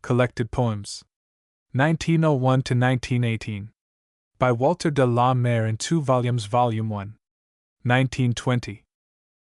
Collected Poems. 1901 to 1918. By Walter De la Mare in 2 volumes, Volume 1. 1920.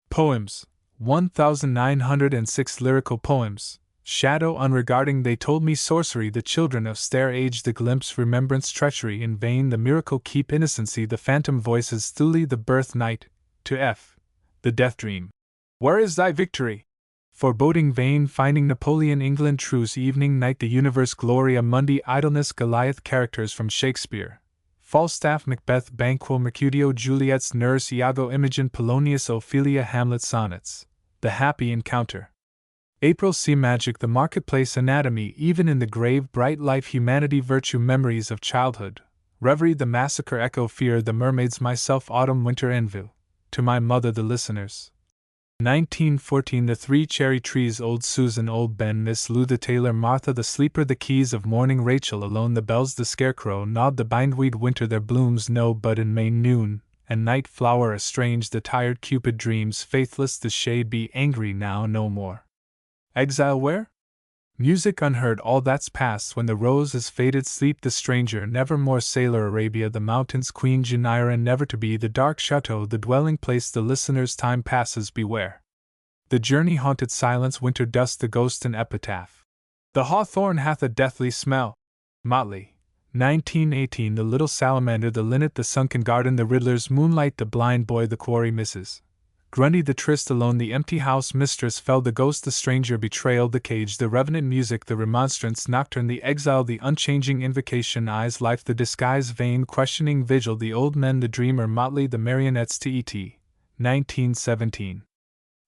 Poems. 1906 Lyrical Poems. Shadow unregarding they told me sorcery the children of stare age the glimpse remembrance treachery in vain the miracle keep innocency the phantom voices thuli the birth night, to F. the death dream. Where is thy victory? Foreboding vain finding Napoleon England truce evening night the universe Gloria Mundi idleness Goliath characters from Shakespeare. Falstaff Macbeth Banquo Mercutio Juliet's nurse Iago Imogen Polonius Ophelia Hamlet sonnets. The happy encounter. April sea magic the marketplace anatomy even in the grave bright life humanity virtue memories of childhood. Reverie the massacre echo fear the mermaids myself autumn winter envy. To my mother the listeners. 1914 The 3 cherry trees old Susan old Ben Miss Lou the tailor Martha the sleeper the keys of morning Rachel alone the bells the scarecrow nod the bindweed winter their blooms no bud in May noon and night flower estranged the tired Cupid dreams faithless the shade be angry now no more. Exile where? Music unheard all that's past when the rose is faded sleep the stranger nevermore sailor Arabia the mountains queen Janira never to be the dark chateau the dwelling place the listener's time passes beware. The journey haunted silence winter dust the ghost and epitaph. The hawthorn hath a deathly smell. Motley. 1918 The little salamander the linnet the sunken garden the riddler's moonlight the blind boy the quarry misses. Grundy the tryst alone the empty house mistress fell the ghost the stranger betrayal the cage the revenant music the remonstrance nocturne the exile the unchanging invocation eyes life the disguise vain questioning vigil the old men the dreamer motley the marionettes Tet. 1917.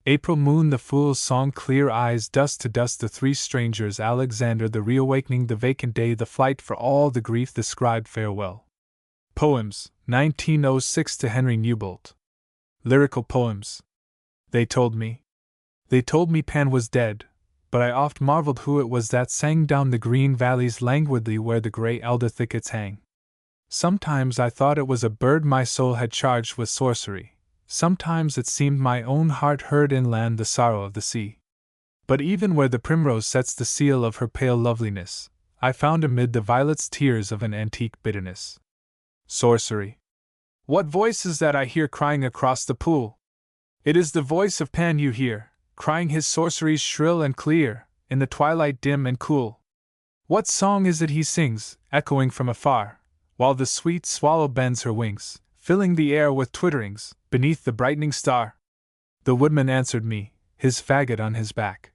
April moon the fool's song clear eyes dust to dust the 3 strangers Alexander the reawakening the vacant day the flight for all the grief the scribe farewell. Poems. 1906 to Henry Newbolt. Lyrical Poems. They told me Pan was dead, but I oft marveled who it was that sang down the green valleys languidly where the grey elder thickets hang. Sometimes I thought it was a bird my soul had charged with sorcery, sometimes it seemed my own heart heard inland the sorrow of the sea. But even where the primrose sets the seal of her pale loveliness, I found amid the violet's tears of an antique bitterness. Sorcery. What voice is that I hear crying across the pool? It is the voice of Pan you hear, crying his sorceries shrill and clear, in the twilight dim and cool. What song is it he sings, echoing from afar, while the sweet swallow bends her wings, filling the air with twitterings, beneath the brightening star? The woodman answered me, his faggot on his back.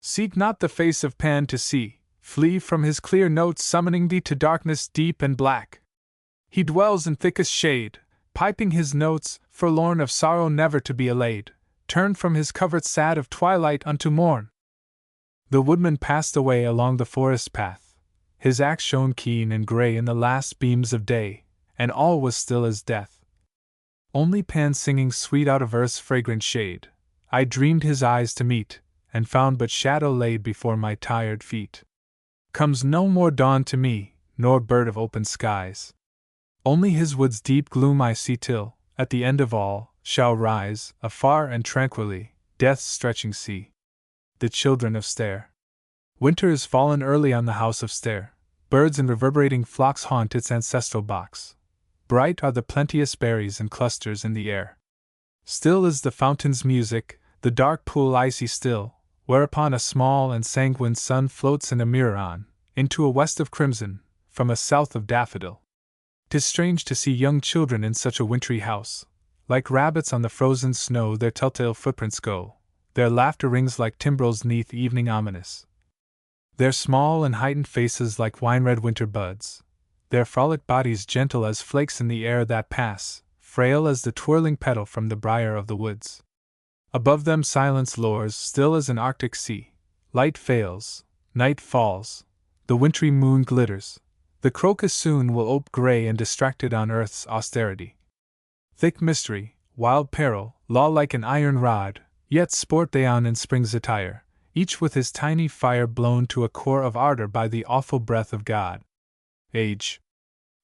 Seek not the face of Pan to see, flee from his clear notes summoning thee to darkness deep and black. He dwells in thickest shade, piping his notes, forlorn of sorrow never to be allayed, turned from his covert sad of twilight unto morn. The woodman passed away along the forest path, his axe shone keen and grey in the last beams of day, and all was still as death. Only Pan singing sweet out of earth's fragrant shade, I dreamed his eyes to meet, and found but shadow laid before my tired feet. Comes no more dawn to me, nor bird of open skies. Only his wood's deep gloom I see till, at the end of all, shall rise, afar and tranquilly, death's stretching sea. The children of Stare. Winter is fallen early on the house of Stare. Birds in reverberating flocks haunt its ancestral box. Bright are the plenteous berries and clusters in the air. Still is the fountain's music, the dark pool icy still, whereupon a small and sanguine sun floats in a mirror on, into a west of crimson, from a south of daffodil. 'Tis strange to see young children in such a wintry house. Like rabbits on the frozen snow their telltale footprints go, their laughter rings like timbrels 'neath evening ominous. Their small and heightened faces like wine-red winter buds, their frolic bodies gentle as flakes in the air that pass, frail as the twirling petal from the briar of the woods. Above them silence lowers, still as an arctic sea. Light fails, night falls, the wintry moon glitters. The crocus soon will ope grey and distracted on earth's austerity. Thick mystery, wild peril, law like an iron rod, yet sport they on in spring's attire, each with his tiny fire blown to a core of ardor by the awful breath of God. Age.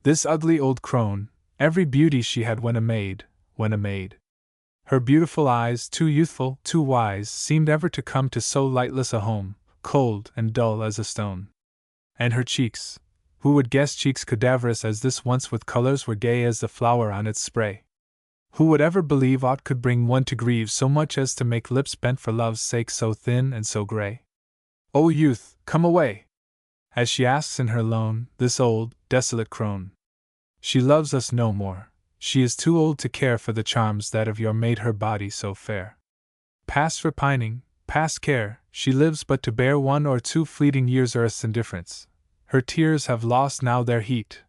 This ugly old crone, every beauty she had when a maid. Her beautiful eyes, too youthful, too wise, seemed ever to come to so lightless a home, cold and dull as a stone. And her cheeks, who would guess cheeks cadaverous as this once with colors were gay as the flower on its spray? Who would ever believe aught could bring one to grieve so much as to make lips bent for love's sake so thin and so gray? O youth, come away! As she asks in her lone, this old, desolate crone. She loves us no more, she is too old to care for the charms that of yore made her body so fair. Past repining, past care, she lives but to bear 1 or 2 fleeting years' earth's indifference. Her tears have lost now their heat,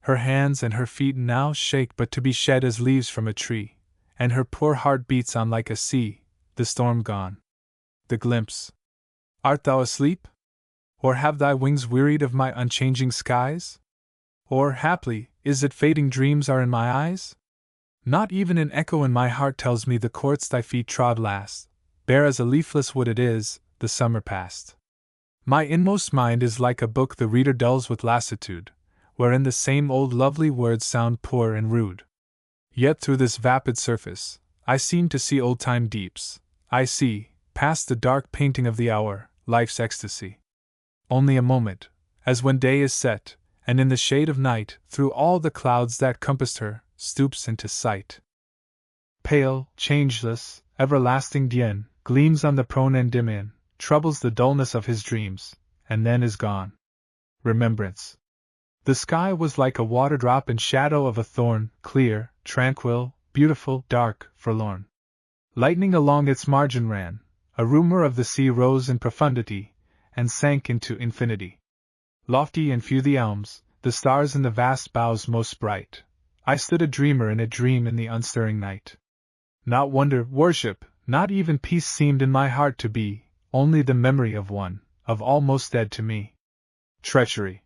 her hands and her feet now shake but to be shed as leaves from a tree, and her poor heart beats on like a sea, the storm gone. The glimpse. Art thou asleep? Or have thy wings wearied of my unchanging skies? Or, haply, is it fading dreams are in my eyes? Not even an echo in my heart tells me the courts thy feet trod last, bare as a leafless wood it is, the summer past. My inmost mind is like a book the reader dulls with lassitude, wherein the same old lovely words sound poor and rude. Yet through this vapid surface, I seem to see old-time deeps, I see, past the dark painting of the hour, life's ecstasy. Only a moment, as when day is set, and in the shade of night, through all the clouds that compassed her, stoops into sight. Pale, changeless, everlasting Dien, gleams on the prone Endymion, troubles the dullness of his dreams, and then is gone. Remembrance. The sky was like a water drop in shadow of a thorn, clear, tranquil, beautiful, dark, forlorn. Lightning along its margin ran, a rumor of the sea rose in profundity, and sank into infinity. Lofty and few the elms, the stars in the vast boughs most bright. I stood a dreamer in a dream in the unstirring night. Not wonder, worship, not even peace seemed in my heart to be, only the memory of one, of almost dead to me. Treachery.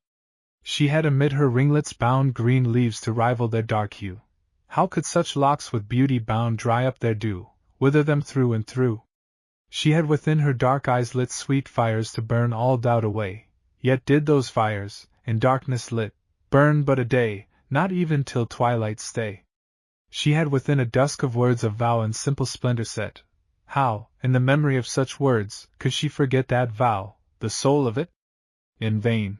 She had amid her ringlets bound green leaves to rival their dark hue. How could such locks with beauty bound dry up their dew, wither them through and through? She had within her dark eyes lit sweet fires to burn all doubt away, yet did those fires, in darkness lit, burn but a day, not even till twilight stay. She had within a dusk of words of vow and simple splendor set. How, in the memory of such words, could she forget that vow, the soul of it? In vain.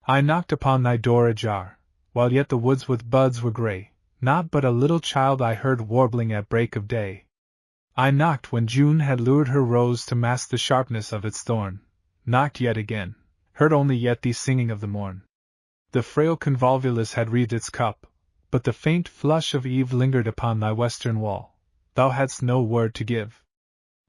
I knocked upon thy door ajar, while yet the woods with buds were gray, not but a little child I heard warbling at break of day. I knocked when June had lured her rose to mask the sharpness of its thorn, knocked yet again, heard only yet thee singing of the morn. The frail convolvulus had wreathed its cup, but the faint flush of eve lingered upon thy western wall. Thou hadst no word to give.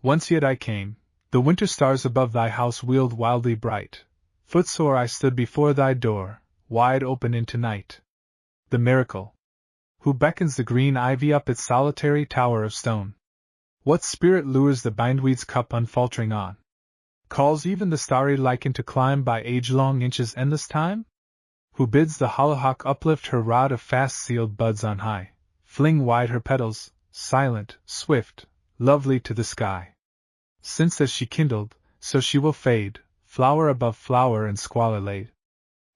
Once yet I came, the winter stars above thy house wheeled wildly bright. Footsore I stood before thy door, wide open into night. The miracle. Who beckons the green ivy up its solitary tower of stone? What spirit lures the bindweed's cup unfaltering on? Calls even the starry lichen to climb by age-long inches endless time? Who bids the hollyhock uplift her rod of fast-sealed buds on high, fling wide her petals, silent, swift, lovely to the sky? Since as she kindled, so she will fade, flower above flower and squalor laid.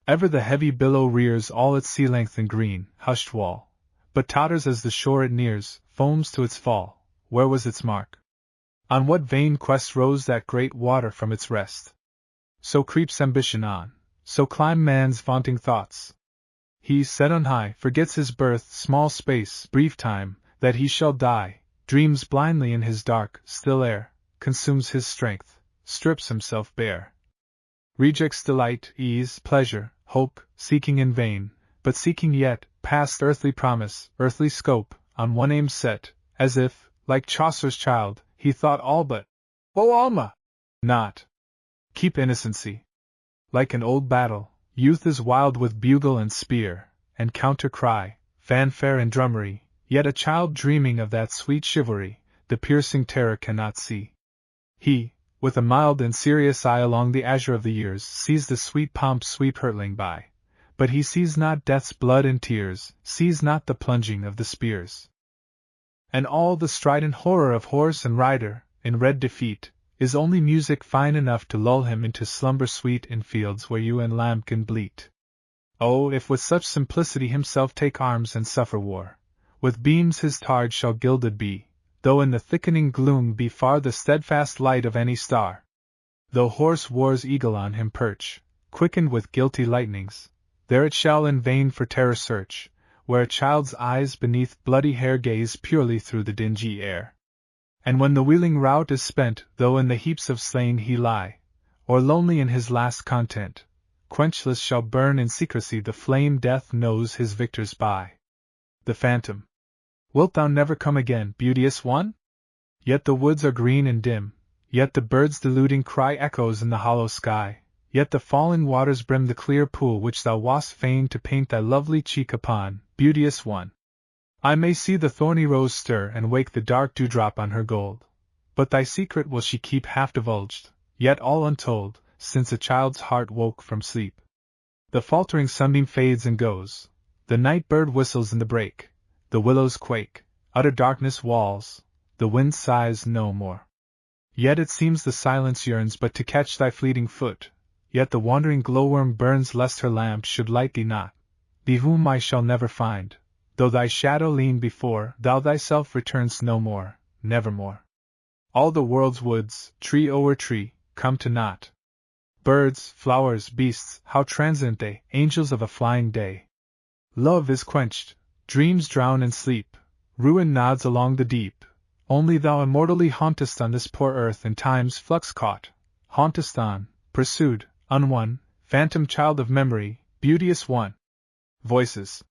Ever the heavy billow rears all its sea-length and green, hushed wall, but totters as the shore it nears, foams to its fall. Where was its mark? On what vain quest rose that great water from its rest? So creeps ambition on, so climb man's vaunting thoughts. He, set on high, forgets his birth, small space, brief time, that he shall die, dreams blindly in his dark, still air, consumes his strength, strips himself bare. Rejects delight, ease, pleasure, hope, seeking in vain, but seeking yet, past earthly promise, earthly scope, on one aim set, as if, like Chaucer's child, he thought all but, "O Alma!" not. Keep innocency. Like an old battle, youth is wild with bugle and spear, and counter-cry, fanfare and drummery, yet a child dreaming of that sweet chivalry, the piercing terror cannot see. He, with a mild and serious eye along the azure of the years, sees the sweet pomp sweep hurtling by, but he sees not death's blood and tears, sees not the plunging of the spears. And all the strident horror of horse and rider, in red defeat, is only music fine enough to lull him into slumber sweet in fields where ewe and lambkin bleat. Oh, if with such simplicity himself take arms and suffer war, with beams his targe shall gilded be, though in the thickening gloom be far the steadfast light of any star. Though hoarse war's eagle on him perch, quickened with guilty lightnings, there it shall in vain for terror search, where a child's eyes beneath bloody hair gaze purely through the dingy air. And when the wheeling rout is spent, though in the heaps of slain he lie, or lonely in his last content, quenchless shall burn in secrecy the flame death knows his victors by. The Phantom. Wilt thou never come again, beauteous one? Yet the woods are green and dim, yet the bird's deluding cry echoes in the hollow sky, yet the falling waters brim the clear pool which thou wast fain to paint thy lovely cheek upon, beauteous one. I may see the thorny rose stir and wake the dark dewdrop on her gold, but thy secret will she keep half divulged, yet all untold, since a child's heart woke from sleep. The faltering sunbeam fades and goes, the night bird whistles in the brake, the willows quake, utter darkness walls, the wind sighs no more. Yet it seems the silence yearns but to catch thy fleeting foot, yet the wandering glowworm burns lest her lamp should light thee not, thee whom I shall never find, though thy shadow lean before thou thyself return'st no more, nevermore. All the world's woods, tree o'er tree, come to naught. Birds, flowers, beasts, how transient they, angels of a flying day. Love is quenched, dreams drown in sleep, ruin nods along the deep. Only thou immortally hauntest on this poor earth in time's flux caught, hauntest on, pursued, unwon, phantom child of memory, beauteous one. Voices.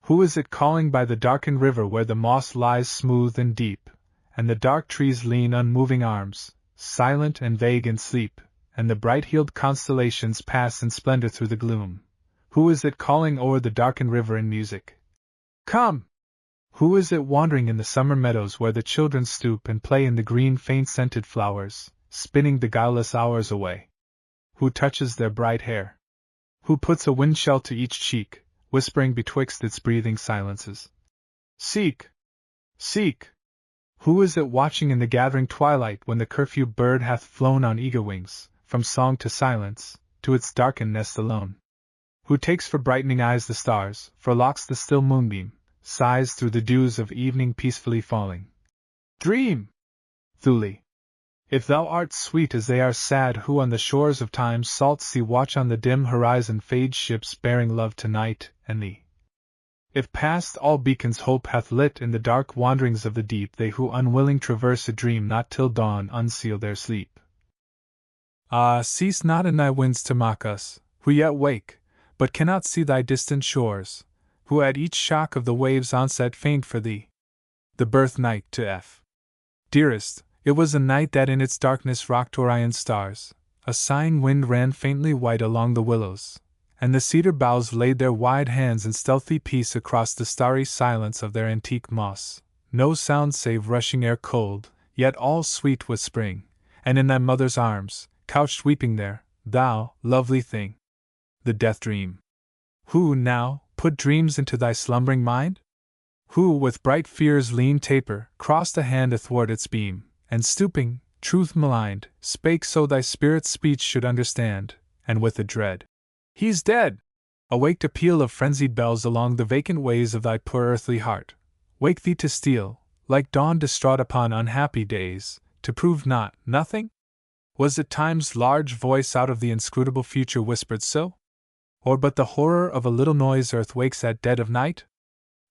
Who is it calling by the darkened river where the moss lies smooth and deep, and the dark trees lean unmoving arms, silent and vague in sleep, and the bright-heeled constellations pass in splendor through the gloom? Who is it calling o'er the darkened river in music? Come! Who is it wandering in the summer meadows where the children stoop and play in the green faint-scented flowers, spinning the guileless hours away? Who touches their bright hair? Who puts a windshell to each cheek, whispering betwixt its breathing silences? Seek! Seek! Who is it watching in the gathering twilight when the curfew bird hath flown on eager wings, from song to silence, to its darkened nest alone? Who takes for brightening eyes the stars, for locks the still moonbeam, sighs through the dews of evening peacefully falling? Dream! Thule! If thou art sweet as they are sad who on the shores of time's salt sea watch on the dim horizon fade ships bearing love to night and thee. If past all beacons hope hath lit in the dark wanderings of the deep they who unwilling traverse a dream not till dawn unseal their sleep. Ah, cease not in thy winds to mock us, who yet wake, but cannot see thy distant shores, who at each shock of the waves' onset faint for thee. The Birth Night to F. Dearest, it was a night that in its darkness rocked Orion's stars, a sighing wind ran faintly white along the willows, and the cedar boughs laid their wide hands in stealthy peace across the starry silence of their antique moss. No sound save rushing air cold, yet all sweet with spring, and in thy mother's arms, couched weeping there, thou, lovely thing. The Death Dream. Who, now, put dreams into thy slumbering mind? Who, with bright fear's lean taper, crossed a hand athwart its beam, and stooping, truth maligned, spake so thy spirit's speech should understand, and with a dread, "He's dead!" awaked a peal of frenzied bells along the vacant ways of thy poor earthly heart, wake thee to steal, like dawn distraught upon unhappy days, to prove nothing? Was it time's large voice out of the inscrutable future whispered so? Or but the horror of a little noise earth wakes at dead of night?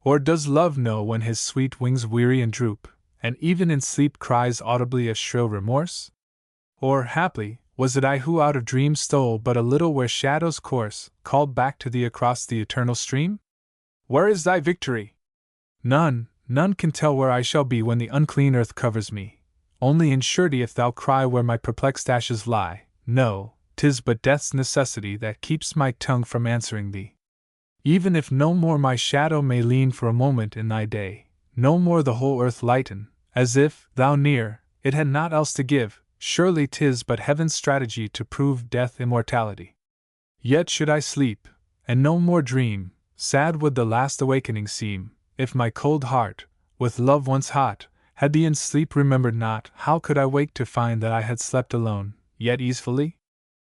Or does love know when his sweet wings weary and droop, and even in sleep cries audibly a shrill remorse? Or, haply, was it I who out of dreams stole but a little where shadows course, called back to thee across the eternal stream? Where is thy victory? None can tell where I shall be when the unclean earth covers me. Only in surety if thou cry where my perplexed ashes lie, no, 'tis but death's necessity that keeps my tongue from answering thee. Even if no more my shadow may lean for a moment in thy day, no more the whole earth lighten, as if, thou near, it had naught else to give, surely 'tis but heaven's strategy to prove death immortality. Yet should I sleep, and no more dream, sad would the last awakening seem, if my cold heart, with love once hot, had thee in sleep remembered not. How could I wake to find that I had slept alone, yet easefully?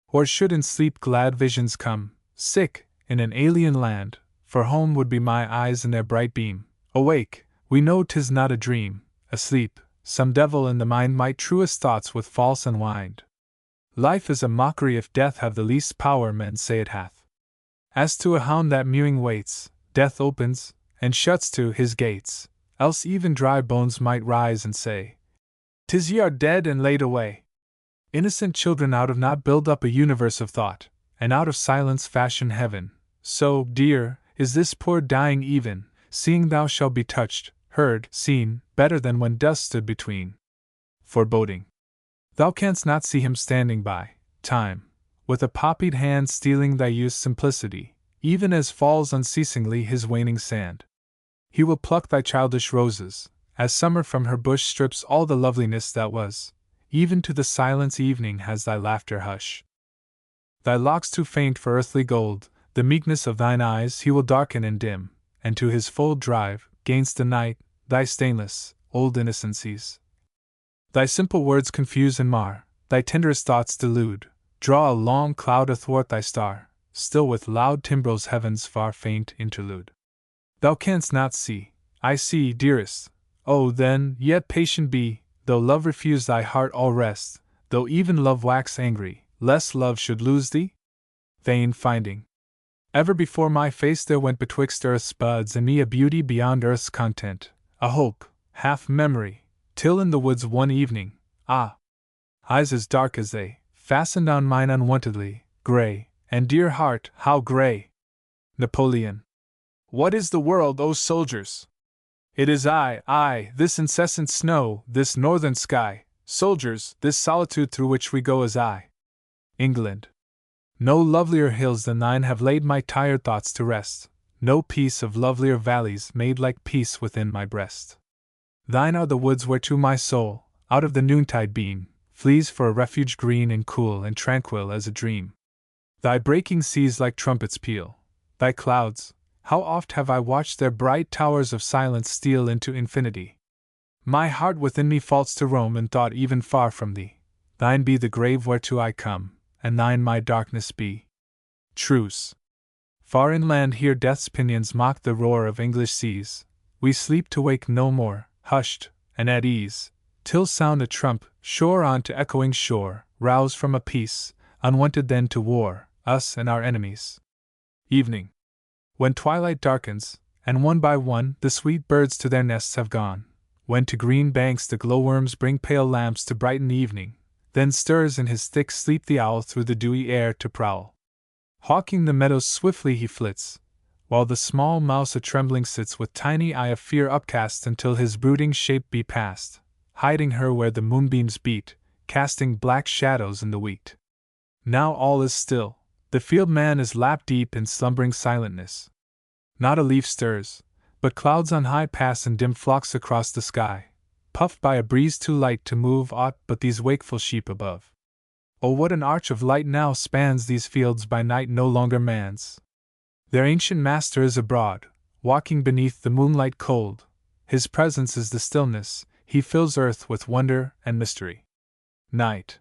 Or should in sleep glad visions come, sick, in an alien land, for home would be my eyes in their bright beam. Awake, we know 'tis not a dream, asleep, some devil in the mind might truest thoughts with false unwind. Life is a mockery if death have the least power men say it hath. As to a hound that mewing waits, death opens, and shuts to his gates, else even dry bones might rise and say, "'Tis ye are dead and laid away." Innocent children out of naught build up a universe of thought, and out of silence fashion heaven. So, dear, is this poor dying even, seeing thou shalt be touched, heard, seen, better than when dust stood between. Foreboding. Thou canst not see him standing by, time, with a poppied hand stealing thy youth's simplicity, even as falls unceasingly his waning sand. He will pluck thy childish roses, as summer from her bush strips all the loveliness that was, even to the silence evening has thy laughter hush. Thy locks too faint for earthly gold, the meekness of thine eyes he will darken and dim, and to his fold drive, gainst the night, thy stainless, old innocencies. Thy simple words confuse and mar, thy tenderest thoughts delude, draw a long cloud athwart thy star, still with loud timbrels heaven's far faint interlude. Thou canst not see, I see, dearest. Oh, then, yet patient be, though love refuse thy heart all rest, though even love wax angry, lest love should lose thee? Vain finding. Ever before my face there went betwixt earth's buds and me a beauty beyond earth's content, a hope, half memory, till in the woods one evening, eyes as dark as they, fastened on mine unwontedly, grey, and dear heart, how grey! Napoleon. What is the world, O soldiers? It is I, this incessant snow, this northern sky, soldiers, this solitude through which we go is I. England. No lovelier hills than thine have laid my tired thoughts to rest, no peace of lovelier valleys made like peace within my breast. Thine are the woods whereto my soul, out of the noontide beam, flees for a refuge green and cool and tranquil as a dream. Thy breaking seas like trumpets peal, thy clouds, how oft have I watched their bright towers of silence steal into infinity. My heart within me falls to roam in thought even far from thee. Thine be the grave whereto I come, and thine my darkness be. Truce. Far inland here death's pinions mock the roar of English seas. We sleep to wake no more, hushed, and at ease, till sound a trump, shore on to echoing shore, rouse from a peace, unwonted then to war, us and our enemies. Evening. When twilight darkens, and one by one the sweet birds to their nests have gone, when to green banks the glowworms bring pale lamps to brighten evening, then stirs in his thick sleep the owl through the dewy air to prowl. Hawking the meadows swiftly he flits, while the small mouse a-trembling sits with tiny eye of fear upcast until his brooding shape be past, hiding her where the moonbeams beat, casting black shadows in the wheat. Now all is still, the field man is lapped deep in slumbering silentness. Not a leaf stirs, but clouds on high pass in dim flocks across the sky, puffed by a breeze too light to move aught but these wakeful sheep above. Oh, what an arch of light now spans these fields by night no longer man's. Their ancient master is abroad, walking beneath the moonlight cold. His presence is the stillness, he fills earth with wonder and mystery. Night.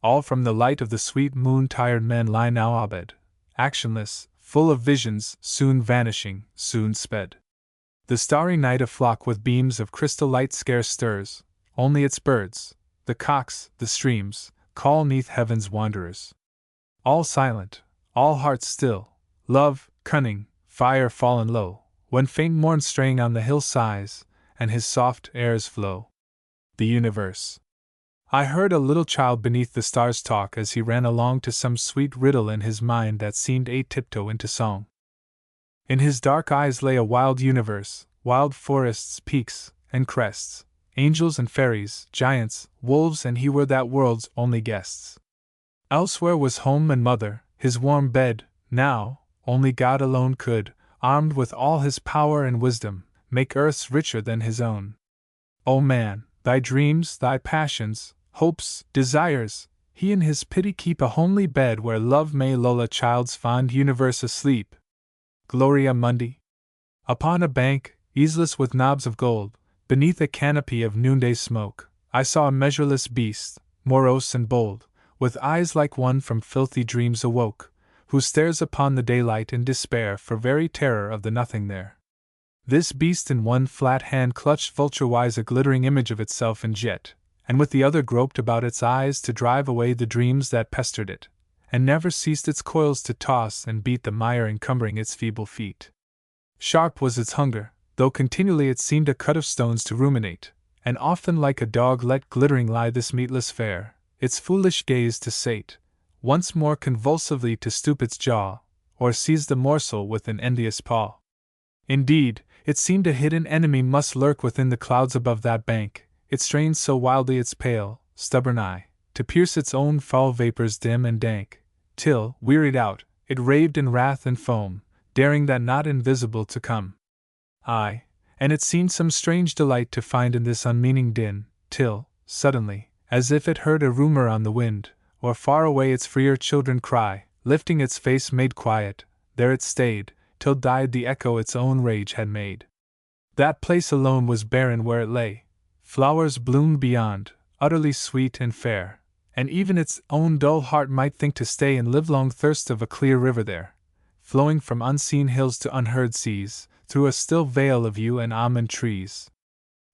All from the light of the sweet moon tired men lie now abed, actionless, full of visions, soon vanishing, soon sped. The starry night aflock with beams of crystal light scarce stirs, only its birds, the cocks, the streams, call 'neath heaven's wanderers. All silent, all hearts still, love, cunning, fire fallen low, when faint morn straying on the hill sighs, and his soft airs flow. The universe. I heard a little child beneath the stars talk as he ran along to some sweet riddle in his mind that seemed a tiptoe into song. In his dark eyes lay a wild universe, wild forests, peaks, and crests, angels and fairies, giants, wolves, and he were that world's only guests. Elsewhere was home and mother, his warm bed, now, only God alone could, armed with all his power and wisdom, make earths richer than his own. O man, thy dreams, thy passions, hopes, desires, he in his pity keep a homely bed where love may lull a child's fond universe asleep. Gloria Mundi. Upon a bank, easeless with knobs of gold, beneath a canopy of noonday smoke, I saw a measureless beast, morose and bold, with eyes like one from filthy dreams awoke, who stares upon the daylight in despair for very terror of the nothing there. This beast in one flat hand clutched vulture-wise a glittering image of itself in jet, and with the other groped about its eyes to drive away the dreams that pestered it, and never ceased its coils to toss and beat the mire encumbering its feeble feet. Sharp was its hunger, though continually it seemed a cut of stones to ruminate, and often like a dog let glittering lie this meatless fare, its foolish gaze to sate, once more convulsively to stoop its jaw, or seize the morsel with an envious paw. Indeed, it seemed a hidden enemy must lurk within the clouds above that bank, it strained so wildly its pale, stubborn eye, to pierce its own foul vapors dim and dank, till, wearied out, it raved in wrath and foam, daring that not invisible to come. Aye, and it seemed some strange delight to find in this unmeaning din, till, suddenly, as if it heard a rumor on the wind, or far away its freer children cry, lifting its face made quiet, there it stayed, till died the echo its own rage had made. That place alone was barren where it lay. Flowers bloomed beyond, utterly sweet and fair, and even its own dull heart might think to stay in livelong thirst of a clear river there, flowing from unseen hills to unheard seas, through a still vale of yew and almond trees.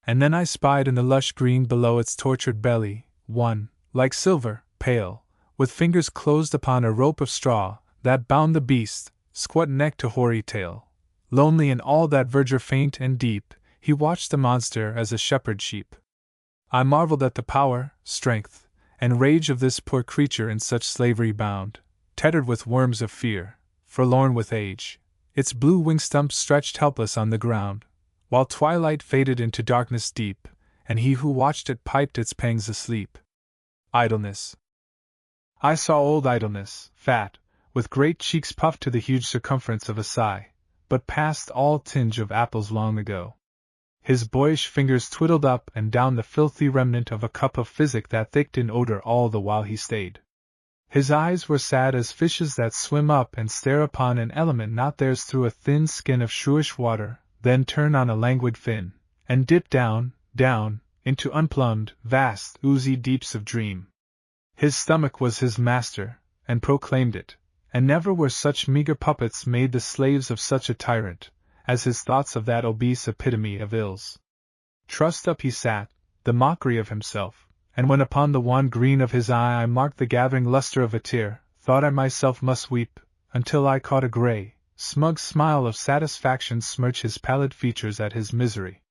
And then I spied in the lush green below its tortured belly, one, like silver, pale, with fingers closed upon a rope of straw, that bound the beast, squat neck to hoary tail. Lonely in all that verdure faint and deep, he watched the monster as a shepherd sheep. I marveled at the power, strength, and rage of this poor creature in such slavery bound, tethered with worms of fear, forlorn with age, its blue wing stumps stretched helpless on the ground, while twilight faded into darkness deep, and he who watched it piped its pangs asleep. Idleness. I saw old Idleness, fat, with great cheeks puffed to the huge circumference of a sigh, but past all tinge of apples long ago. His boyish fingers twiddled up and down the filthy remnant of a cup of physic that thicked in odor all the while he stayed. His eyes were sad as fishes that swim up and stare upon an element not theirs through a thin skin of shrewish water, then turn on a languid fin, and dip down, down, into unplumbed, vast, oozy deeps of dream. His stomach was his master, and proclaimed it, and never were such meager puppets made the slaves of such a tyrant, as his thoughts of that obese epitome of ills. Trussed up he sat, the mockery of himself, and when upon the wan green of his eye I marked the gathering luster of a tear, thought I myself must weep, until I caught a grey, smug smile of satisfaction smirch his pallid features at his misery.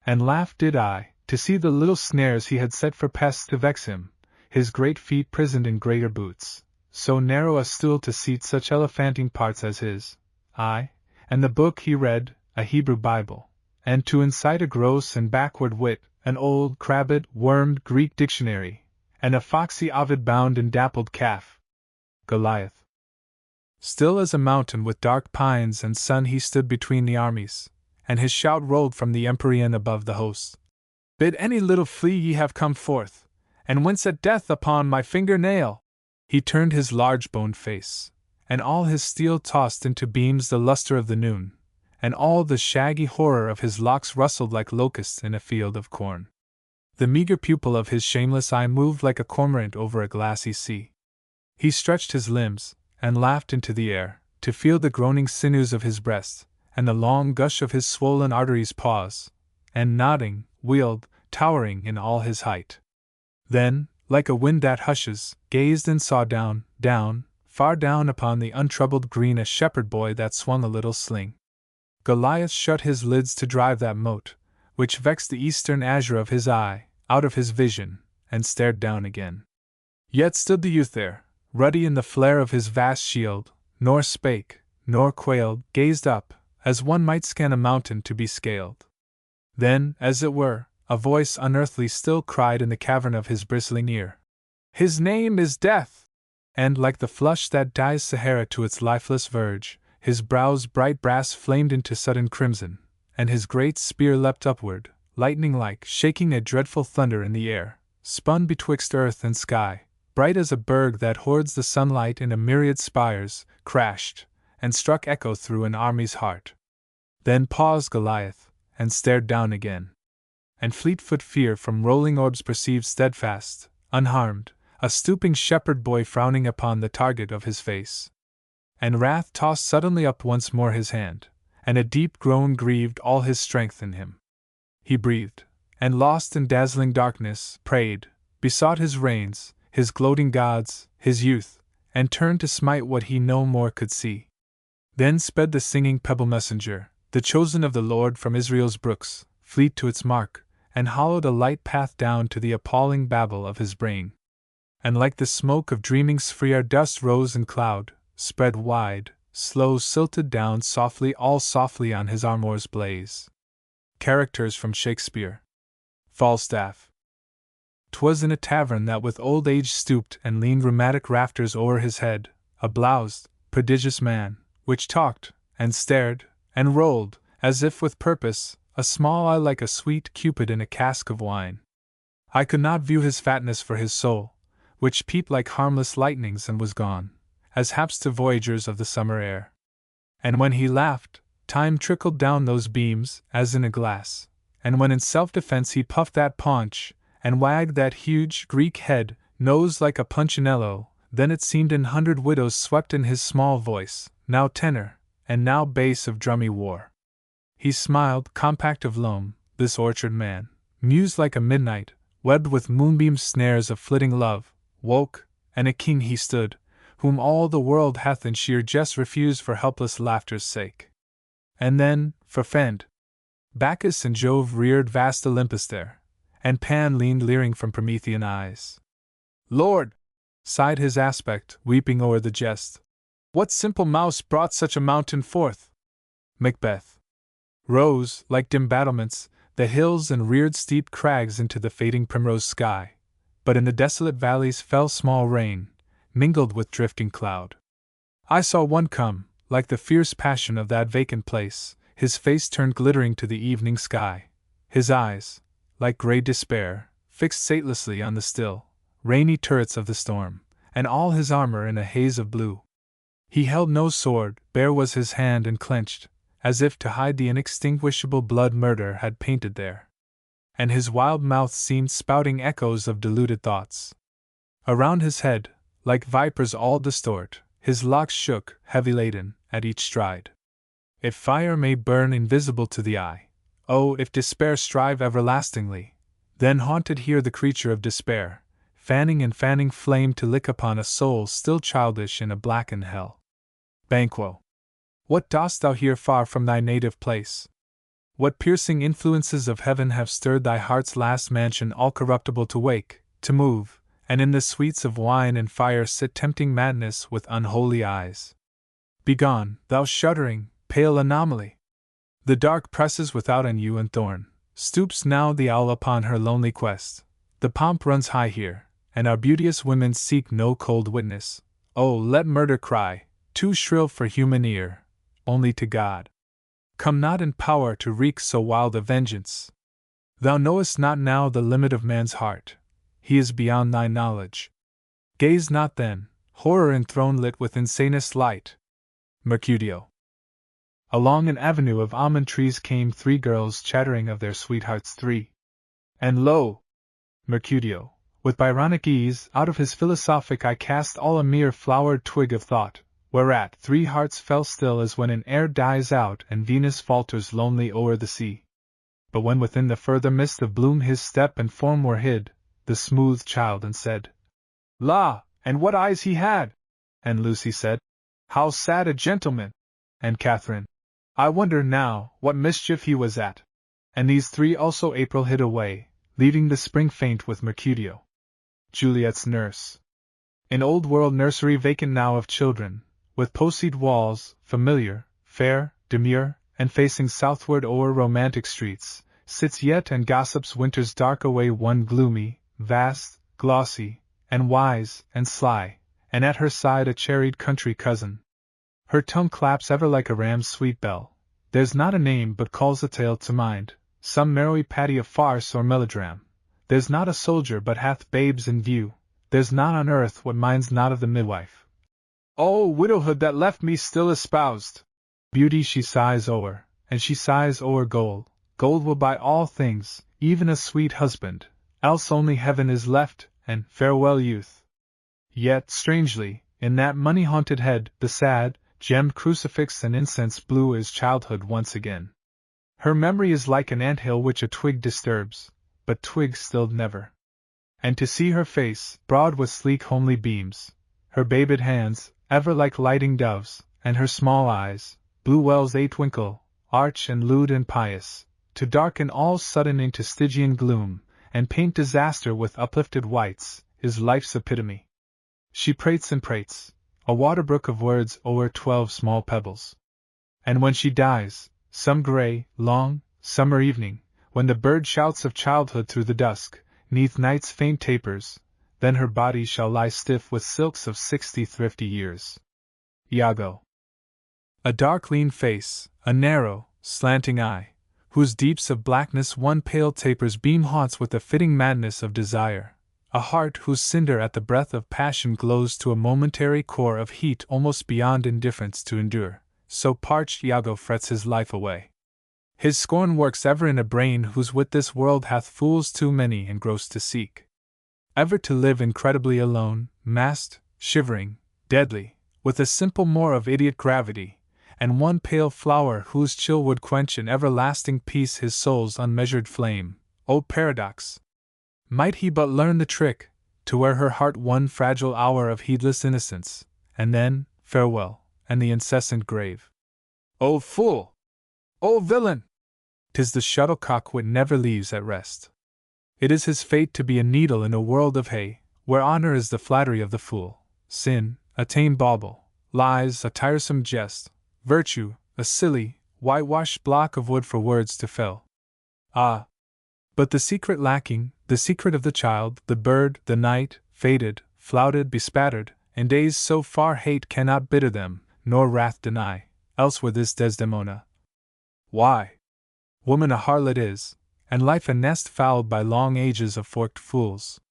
And laugh did I, to see the little snares he had set for pests to vex him, his great feet prisoned in greater boots, so narrow a stool to seat such elephantine parts as his, aye, and the book he read, a Hebrew Bible, and to incite a gross and backward wit, an old, crabbed, wormed Greek dictionary, and a foxy Ovid bound in dappled calf. Goliath. Still as a mountain with dark pines and sun he stood between the armies, and his shout rolled from the empyrean above the host. Bid any little flea ye have come forth, and wince at death upon my finger-nail! He turned his large-boned face, and all his steel tossed into beams the luster of the noon, and all the shaggy horror of his locks rustled like locusts in a field of corn. The meager pupil of his shameless eye moved like a cormorant over a glassy sea. He stretched his limbs, and laughed into the air, to feel the groaning sinews of his breast, and the long gush of his swollen arteries pause, and nodding, wheeled, towering in all his height. Then, like a wind that hushes, gazed and saw down, down, far down upon the untroubled green a shepherd boy that swung a little sling. Goliath shut his lids to drive that mote, which vexed the eastern azure of his eye, out of his vision, and stared down again. Yet stood the youth there, ruddy in the flare of his vast shield, nor spake, nor quailed, gazed up, as one might scan a mountain to be scaled. Then, as it were, a voice unearthly still cried in the cavern of his bristling ear, "His name is Death!" And like the flush that dyes Sahara to its lifeless verge, his brow's bright brass flamed into sudden crimson, and his great spear leapt upward, lightning-like, shaking a dreadful thunder in the air, spun betwixt earth and sky, bright as a berg that hoards the sunlight in a myriad spires, crashed, and struck echo through an army's heart. Then paused Goliath, and stared down again. And fleet-foot Fear from rolling orbs perceived steadfast, unharmed, a stooping shepherd boy frowning upon the target of his face. And Wrath tossed suddenly up once more his hand, and a deep groan grieved all his strength in him. He breathed, and lost in dazzling darkness, prayed, besought his reins, his gloating gods, his youth, and turned to smite what he no more could see. Then sped the singing pebble messenger, the chosen of the Lord from Israel's brooks, fleet to its mark, and hollowed a light path down to the appalling babble of his brain. And like the smoke of dreaming sphere dust rose in cloud, spread wide, slow silted down softly all softly on his armor's blaze. Characters from Shakespeare. Falstaff. 'Twas in a tavern that with old age stooped and leaned rheumatic rafters o'er his head, a bloused, prodigious man, which talked, and stared, and rolled, as if with purpose, a small eye like a sweet Cupid in a cask of wine. I could not view his fatness for his soul, which peeped like harmless lightnings and was gone, as haps to voyagers of the summer air. And when he laughed, time trickled down those beams, as in a glass, and when in self-defense he puffed that paunch, and wagged that huge Greek head, nose like a punchinello, then it seemed an hundred widows swept in his small voice, now tenor, and now bass of drummy war. He smiled, compact of loam, this orchard man, mused like a midnight, webbed with moonbeam snares of flitting love, woke, and a king he stood, whom all the world hath in sheer jest refused for helpless laughter's sake. And then, for friend, Bacchus and Jove reared vast Olympus there, and Pan leaned leering from Promethean eyes. Lord! Sighed his aspect, weeping o'er the jest. What simple mouse brought such a mountain forth? Macbeth. Rose, like dim battlements, the hills and reared steep crags into the fading primrose sky, but in the desolate valleys fell small rain, mingled with drifting cloud. I saw one come, like the fierce passion of that vacant place, his face turned glittering to the evening sky, his eyes, like grey despair, fixed satelessly on the still, rainy turrets of the storm, and all his armor in a haze of blue. He held no sword, bare was his hand and clenched, as if to hide the inextinguishable blood murder had painted there. And his wild mouth seemed spouting echoes of deluded thoughts. Around his head, like vipers all distort, his locks shook, heavy laden, at each stride. If fire may burn invisible to the eye, oh, if despair strive everlastingly, then haunted here the creature of despair, fanning and fanning flame to lick upon a soul still childish in a blackened hell. Banquo. What dost thou here far from thy native place? What piercing influences of heaven have stirred thy heart's last mansion all corruptible to wake, to move, and in the sweets of wine and fire sit tempting madness with unholy eyes? Begone, thou shuddering, pale anomaly! The dark presses without on yew and thorn, stoops now the owl upon her lonely quest. The pomp runs high here, and our beauteous women seek no cold witness. Oh, let murder cry, too shrill for human ear, only to God. Come not in power to wreak so wild a vengeance. Thou knowest not now the limit of man's heart, he is beyond thy knowledge. Gaze not then, horror enthroned lit with insanest light. Mercutio. Along an avenue of almond trees came three girls chattering of their sweethearts three. And lo! Mercutio, with Byronic ease, out of his philosophic eye cast all a mere flowered twig of thought, whereat three hearts fell still as when an air dies out and Venus falters lonely o'er the sea. But when within the further mist of bloom his step and form were hid, the smooth child and said, La, and what eyes he had! And Lucy said, How sad a gentleman! And Catherine, I wonder now what mischief he was at. And these three also April hid away, leaving the spring faint with Mercutio. Juliet's nurse. An old-world nursery vacant now of children, with posied walls, familiar, fair, demure, and facing southward o'er romantic streets, sits yet and gossips winter's dark away one gloomy, vast, glossy, and wise, and sly, and at her side a cherried country cousin. Her tongue claps ever like a ram's sweet bell, there's not a name but calls a tale to mind, some marrowy patty of farce or melodrame. There's not a soldier but hath babes in view, there's not on earth what minds not of the midwife. Oh, widowhood that left me still espoused! Beauty she sighs o'er, and she sighs o'er gold. Gold will buy all things, even a sweet husband, else only heaven is left, and farewell youth. Yet, strangely, in that money-haunted head, the sad, gemmed crucifix and incense blue is childhood once again. Her memory is like an anthill which a twig disturbs, but twig stilled never. And to see her face, broad with sleek homely beams, her babed hands, ever like lighting doves, and her small eyes, blue wells they twinkle, arch and lewd and pious, to darken all sudden into Stygian gloom, and paint disaster with uplifted whites, is life's epitome. She prates and prates, a waterbrook of words o'er 12 small pebbles. And when she dies, some grey, long, summer evening, when the bird shouts of childhood through the dusk, 'neath night's faint tapers, then her body shall lie stiff with silks of 60 thrifty years. Iago. A dark lean face, a narrow, slanting eye, whose deeps of blackness one pale taper's beam haunts with the fitting madness of desire, a heart whose cinder at the breath of passion glows to a momentary core of heat almost beyond indifference to endure, so parched Iago frets his life away. His scorn works ever in a brain whose wit this world hath fools too many and gross to seek. Ever to live incredibly alone, masked, shivering, deadly, with a simple more of idiot gravity, and one pale flower whose chill would quench in everlasting peace his soul's unmeasured flame. O paradox! Might he but learn the trick, to wear her heart one fragile hour of heedless innocence, and then, farewell, and the incessant grave. O fool! O villain! 'Tis the shuttlecock wit never leaves at rest. It is his fate to be a needle in a world of hay, where honor is the flattery of the fool, sin, a tame bauble, lies, a tiresome jest, virtue, a silly, whitewashed block of wood for words to fill. Ah! But the secret lacking, the secret of the child, the bird, the night, faded, flouted, bespattered, in days so far hate cannot bitter them, nor wrath deny, else were this Desdemona. Why? Woman a harlot is, and life a nest fouled by long ages of forked fools.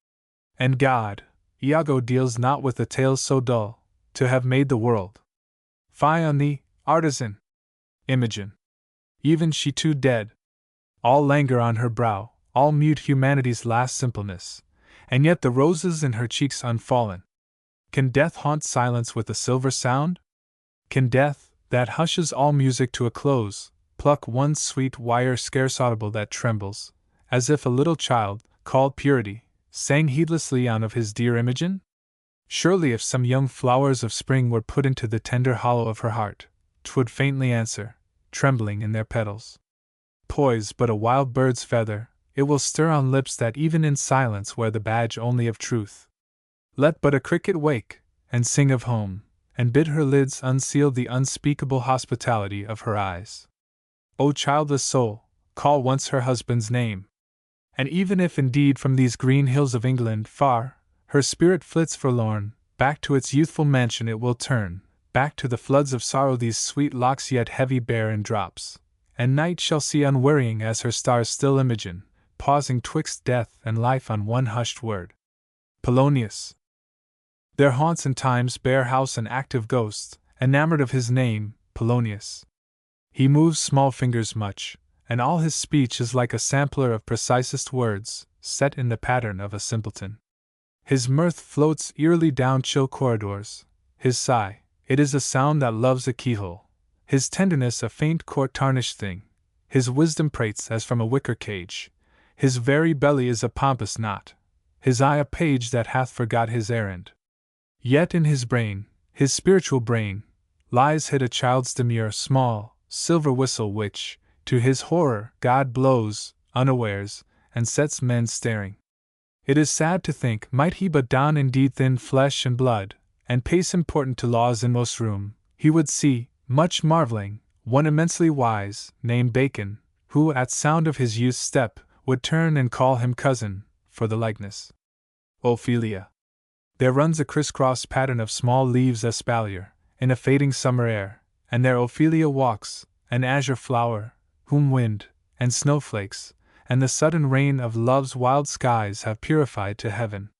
And God, Iago deals not with a tale so dull, to have made the world. Fie on thee, artisan! Imogen. Even she too dead. All languor on her brow, all mute humanity's last simpleness, and yet the roses in her cheeks unfallen. Can death haunt silence with a silver sound? Can death, that hushes all music to a close, pluck one sweet wire scarce audible that trembles, as if a little child, called purity, sang heedlessly on of his dear Imogen? Surely if some young flowers of spring were put into the tender hollow of her heart, 'twould faintly answer, trembling in their petals. Poise but a wild bird's feather, it will stir on lips that even in silence wear the badge only of truth. Let but a cricket wake, and sing of home, and bid her lids unseal the unspeakable hospitality of her eyes. O childless soul, call once her husband's name. And even if indeed from these green hills of England far, her spirit flits forlorn, back to its youthful mansion it will turn, back to the floods of sorrow these sweet locks yet heavy bear in drops, and night shall see unwearying as her stars still Imogen, pausing twixt death and life on one hushed word. Polonius. There haunts in time's bare house an active ghost, enamored of his name, Polonius. He moves small fingers much, and all his speech is like a sampler of precisest words, set in the pattern of a simpleton. His mirth floats eerily down chill corridors, his sigh, it is a sound that loves a keyhole, his tenderness a faint court-tarnished thing, his wisdom prates as from a wicker cage, his very belly is a pompous knot, his eye a page that hath forgot his errand. Yet in his brain, his spiritual brain, lies hid a child's demure, small, silver whistle which, to his horror, God blows, unawares, and sets men staring. It is sad to think, might he but don indeed thin flesh and blood, and pace important to law's inmost room, he would see, much marveling, one immensely wise, named Bacon, who at sound of his youth's step, would turn and call him cousin, for the likeness. Ophelia. There runs a criss-cross pattern of small leaves espalier, in a fading summer air, and there Ophelia walks, an azure flower, whom wind, and snowflakes, and the sudden rain of love's wild skies have purified to heaven.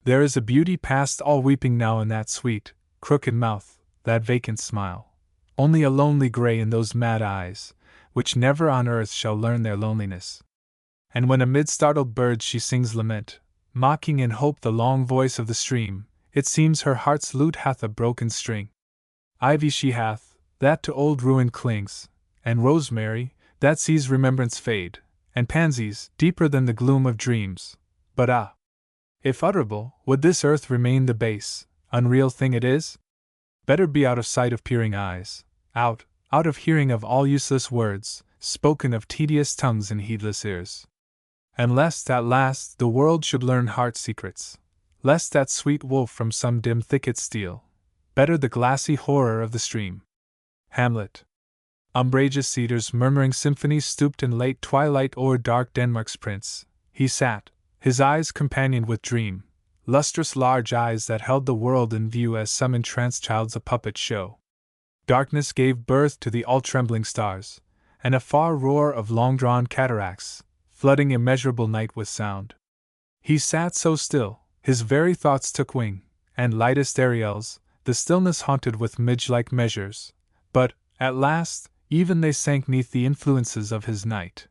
There is a beauty past all weeping now in that sweet, crooked mouth, that vacant smile, only a lonely grey in those mad eyes, which never on earth shall learn their loneliness. And when amid startled birds she sings lament, mocking in hope the long voice of the stream, it seems her heart's lute hath a broken string. Ivy she hath, that to old ruin clings, and rosemary, that sees remembrance fade, and pansies, deeper than the gloom of dreams. But ah! If utterable, would this earth remain the base, unreal thing it is? Better be out of sight of peering eyes, out of hearing of all useless words, spoken of tedious tongues and heedless ears. And lest at last the world should learn heart secrets, lest that sweet wolf from some dim thicket steal, better the glassy horror of the stream. Hamlet. Umbrageous cedars murmuring symphonies stooped in late twilight o'er dark Denmark's prince. He sat, his eyes companioned with dream, lustrous large eyes that held the world in view as some entranced child's a puppet show. Darkness gave birth to the all-trembling stars, and a far roar of long-drawn cataracts, flooding immeasurable night with sound. He sat so still, his very thoughts took wing, and lightest Ariels, the stillness haunted with midge-like measures, but, at last, even they sank 'neath the influences of his night.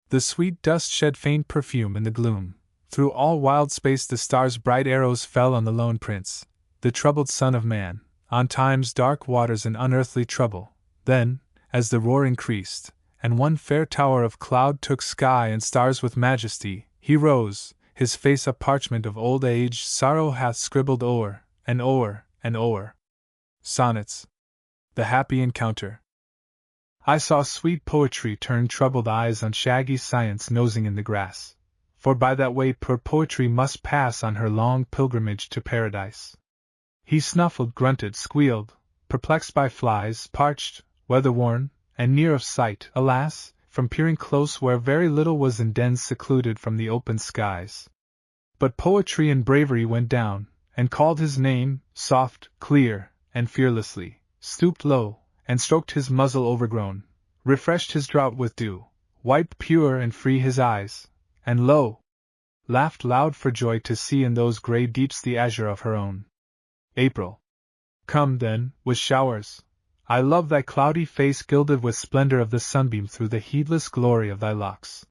The sweet dust shed faint perfume in the gloom. Through all wild space the stars' bright arrows fell on the lone prince, the troubled son of man, on time's dark waters in unearthly trouble. Then, as the roar increased, and one fair tower of cloud took sky and stars with majesty, he rose, his face a parchment of old age sorrow hath scribbled o'er, and o'er, and o'er. Sonnets. The happy encounter. I saw sweet poetry turn troubled eyes on shaggy science nosing in the grass, for by that way poor poetry must pass on her long pilgrimage to paradise. He snuffled, grunted, squealed, perplexed by flies, parched, weather-worn, and near of sight, alas, from peering close where very little was in dens secluded from the open skies. But poetry and bravery went down, and called his name, soft, clear, and fearlessly, stooped low, and stroked his muzzle overgrown, refreshed his drought with dew, wiped pure and free his eyes, and lo! Laughed loud for joy to see in those grey deeps the azure of her own. April. Come, then, with showers. I love thy cloudy face gilded with splendor of the sunbeam through the heedless glory of thy locks.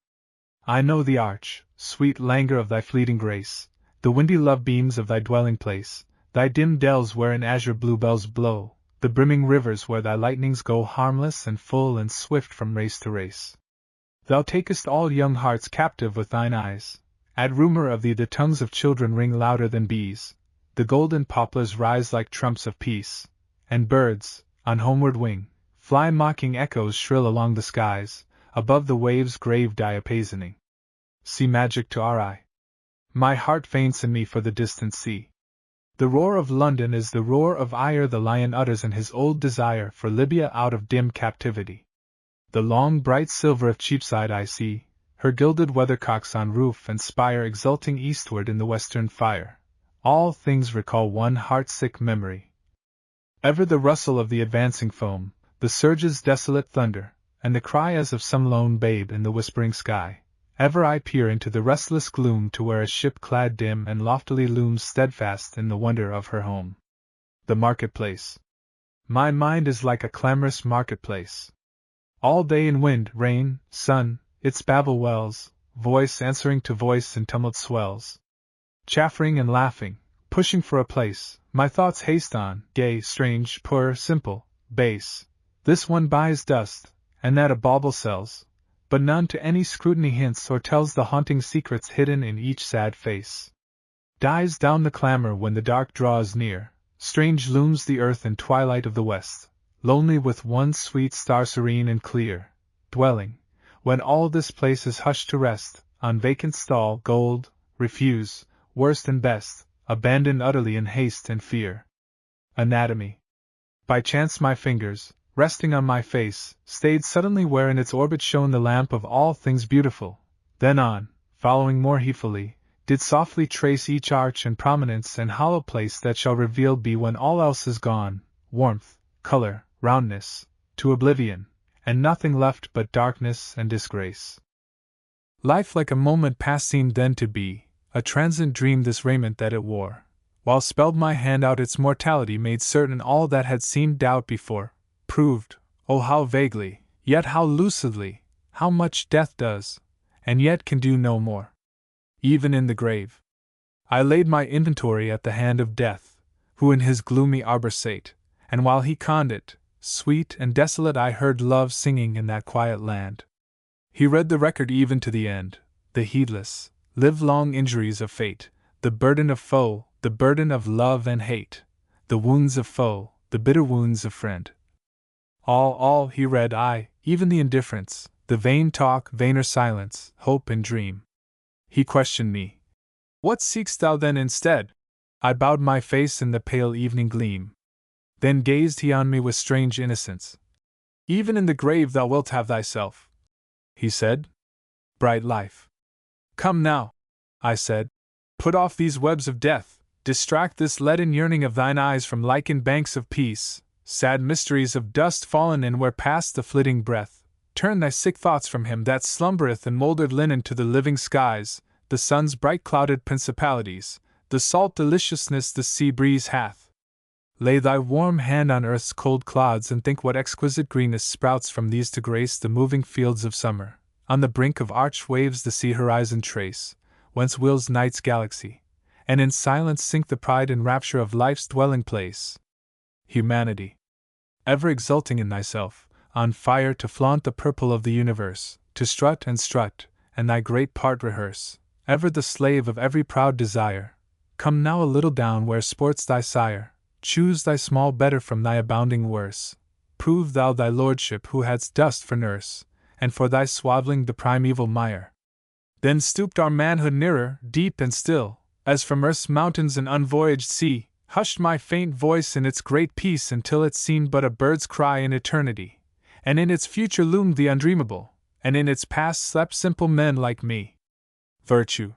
I know the arch, sweet languor of thy fleeting grace, the windy love beams of thy dwelling place, thy dim dells wherein azure bluebells blow, the brimming rivers where thy lightnings go harmless and full and swift from race to race. Thou takest all young hearts captive with thine eyes. At rumor of thee the tongues of children ring louder than bees, the golden poplars rise like trumps of peace, and birds, on homeward wing, fly mocking echoes shrill along the skies, above the waves' grave diapasoning. Sea magic to our eye. My heart faints in me for the distant sea. The roar of London is the roar of ire the lion utters in his old desire for Libya out of dim captivity. The long bright silver of Cheapside I see, her gilded weathercocks on roof and spire exulting eastward in the western fire. All things recall one heart-sick memory. Ever the rustle of the advancing foam, the surge's desolate thunder, and the cry as of some lone babe in the whispering sky. Ever I peer into the restless gloom to where a ship clad dim and loftily looms steadfast in the wonder of her home. The marketplace. My mind is like a clamorous marketplace. All day in wind, rain, sun, its babble wells, voice answering to voice in tumult swells. Chaffering and laughing, pushing for a place, my thoughts haste on, gay, strange, poor, simple, base. This one buys dust, and that a bauble sells, but none to any scrutiny hints or tells the haunting secrets hidden in each sad face. Dies down the clamor when the dark draws near, strange looms the earth in twilight of the west, lonely with one sweet star serene and clear, dwelling, when all this place is hushed to rest, on vacant stall, gold, refuse, worst and best, abandoned utterly in haste and fear. Anatomy. By chance my fingers, resting on my face, stayed suddenly where in its orbit shone the lamp of all things beautiful, then on, following more heedfully, did softly trace each arch and prominence and hollow place that shall revealed be when all else is gone, warmth, color, roundness, to oblivion, and nothing left but darkness and disgrace. Life like a moment past seemed then to be, a transient dream this raiment that it wore, while spelled my hand out its mortality made certain all that had seemed doubt before, proved, oh how vaguely, yet how lucidly, how much death does, and yet can do no more. Even in the grave. I laid my inventory at the hand of death, who in his gloomy arbor sate, and while he conned it, sweet and desolate I heard love singing in that quiet land. He read the record even to the end, the heedless, livelong injuries of fate, the burden of foe, the burden of love and hate, the wounds of foe, the bitter wounds of friend. All he read, aye, even the indifference, the vain talk, vainer silence, hope and dream. He questioned me. What seek'st thou then instead? I bowed my face in the pale evening gleam. Then gazed he on me with strange innocence. Even in the grave thou wilt have thyself, he said. Bright life. Come now, I said. Put off these webs of death, distract this leaden yearning of thine eyes from lichened banks of peace, sad mysteries of dust fallen and where passed the flitting breath. Turn thy sick thoughts from him that slumbereth in mouldered linen to the living skies, the sun's bright clouded principalities, the salt deliciousness the sea breeze hath. Lay thy warm hand on earth's cold clods and think what exquisite greenness sprouts from these to grace the moving fields of summer. On the brink of arched waves the sea horizon trace, whence wills night's galaxy, and in silence sink the pride and rapture of life's dwelling place. Humanity, ever exulting in thyself, on fire to flaunt the purple of the universe, to strut, and thy great part rehearse, ever the slave of every proud desire. Come now a little down where sports thy sire, choose thy small better from thy abounding worse, prove thou thy lordship who hadst dust for nurse, and for thy swaddling the primeval mire. Then stooped our manhood nearer, deep and still, as from earth's mountains an unvoyaged sea, hushed my faint voice in its great peace until it seemed but a bird's cry in eternity, and in its future loomed the undreamable, and in its past slept simple men like me. Virtue.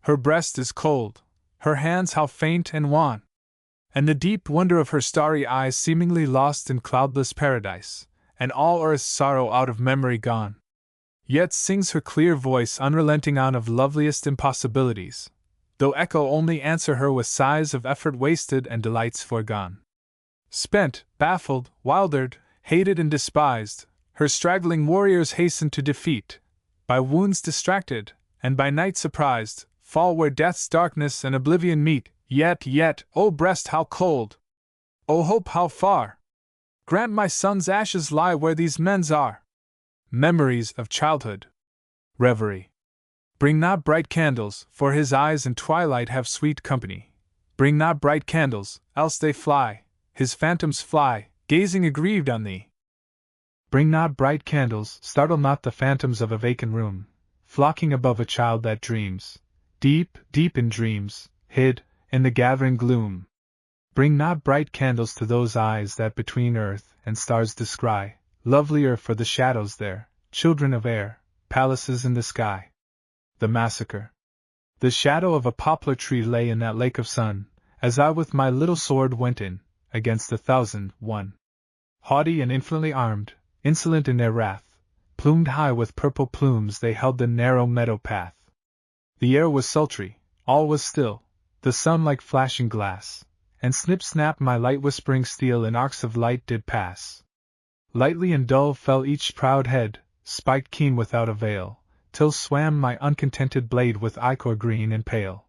Her breast is cold, her hands how faint and wan, and the deep wonder of her starry eyes seemingly lost in cloudless paradise, and all earth's sorrow out of memory gone. Yet sings her clear voice unrelenting on of loveliest impossibilities, though echo only answer her with sighs of effort wasted and delights foregone. Spent, baffled, wildered, hated and despised, her straggling warriors hasten to defeat, by wounds distracted, and by night surprised, fall where death's darkness and oblivion meet. Yet, O breast how cold! O hope how far! Grant my son's ashes lie where these men's are. Memories of childhood. Reverie. Bring not bright candles, for his eyes in twilight have sweet company. Bring not bright candles, else they fly, his phantoms fly, gazing aggrieved on thee. Bring not bright candles, startle not the phantoms of a vacant room, flocking above a child that dreams, deep in dreams, hid in the gathering gloom. Bring not bright candles to those eyes that between earth and stars descry, lovelier for the shadows there, children of air, palaces in the sky. The massacre. The shadow of a poplar tree lay in that lake of sun, as I with my little sword went in, against 1,001. Haughty and infinitely armed, insolent in their wrath, plumed high with purple plumes they held the narrow meadow path. The air was sultry, all was still, the sun like flashing glass, and snip-snap my light whispering steel in arcs of light did pass. Lightly and dull fell each proud head, spiked keen without avail, till swam my uncontented blade with ichor green and pale.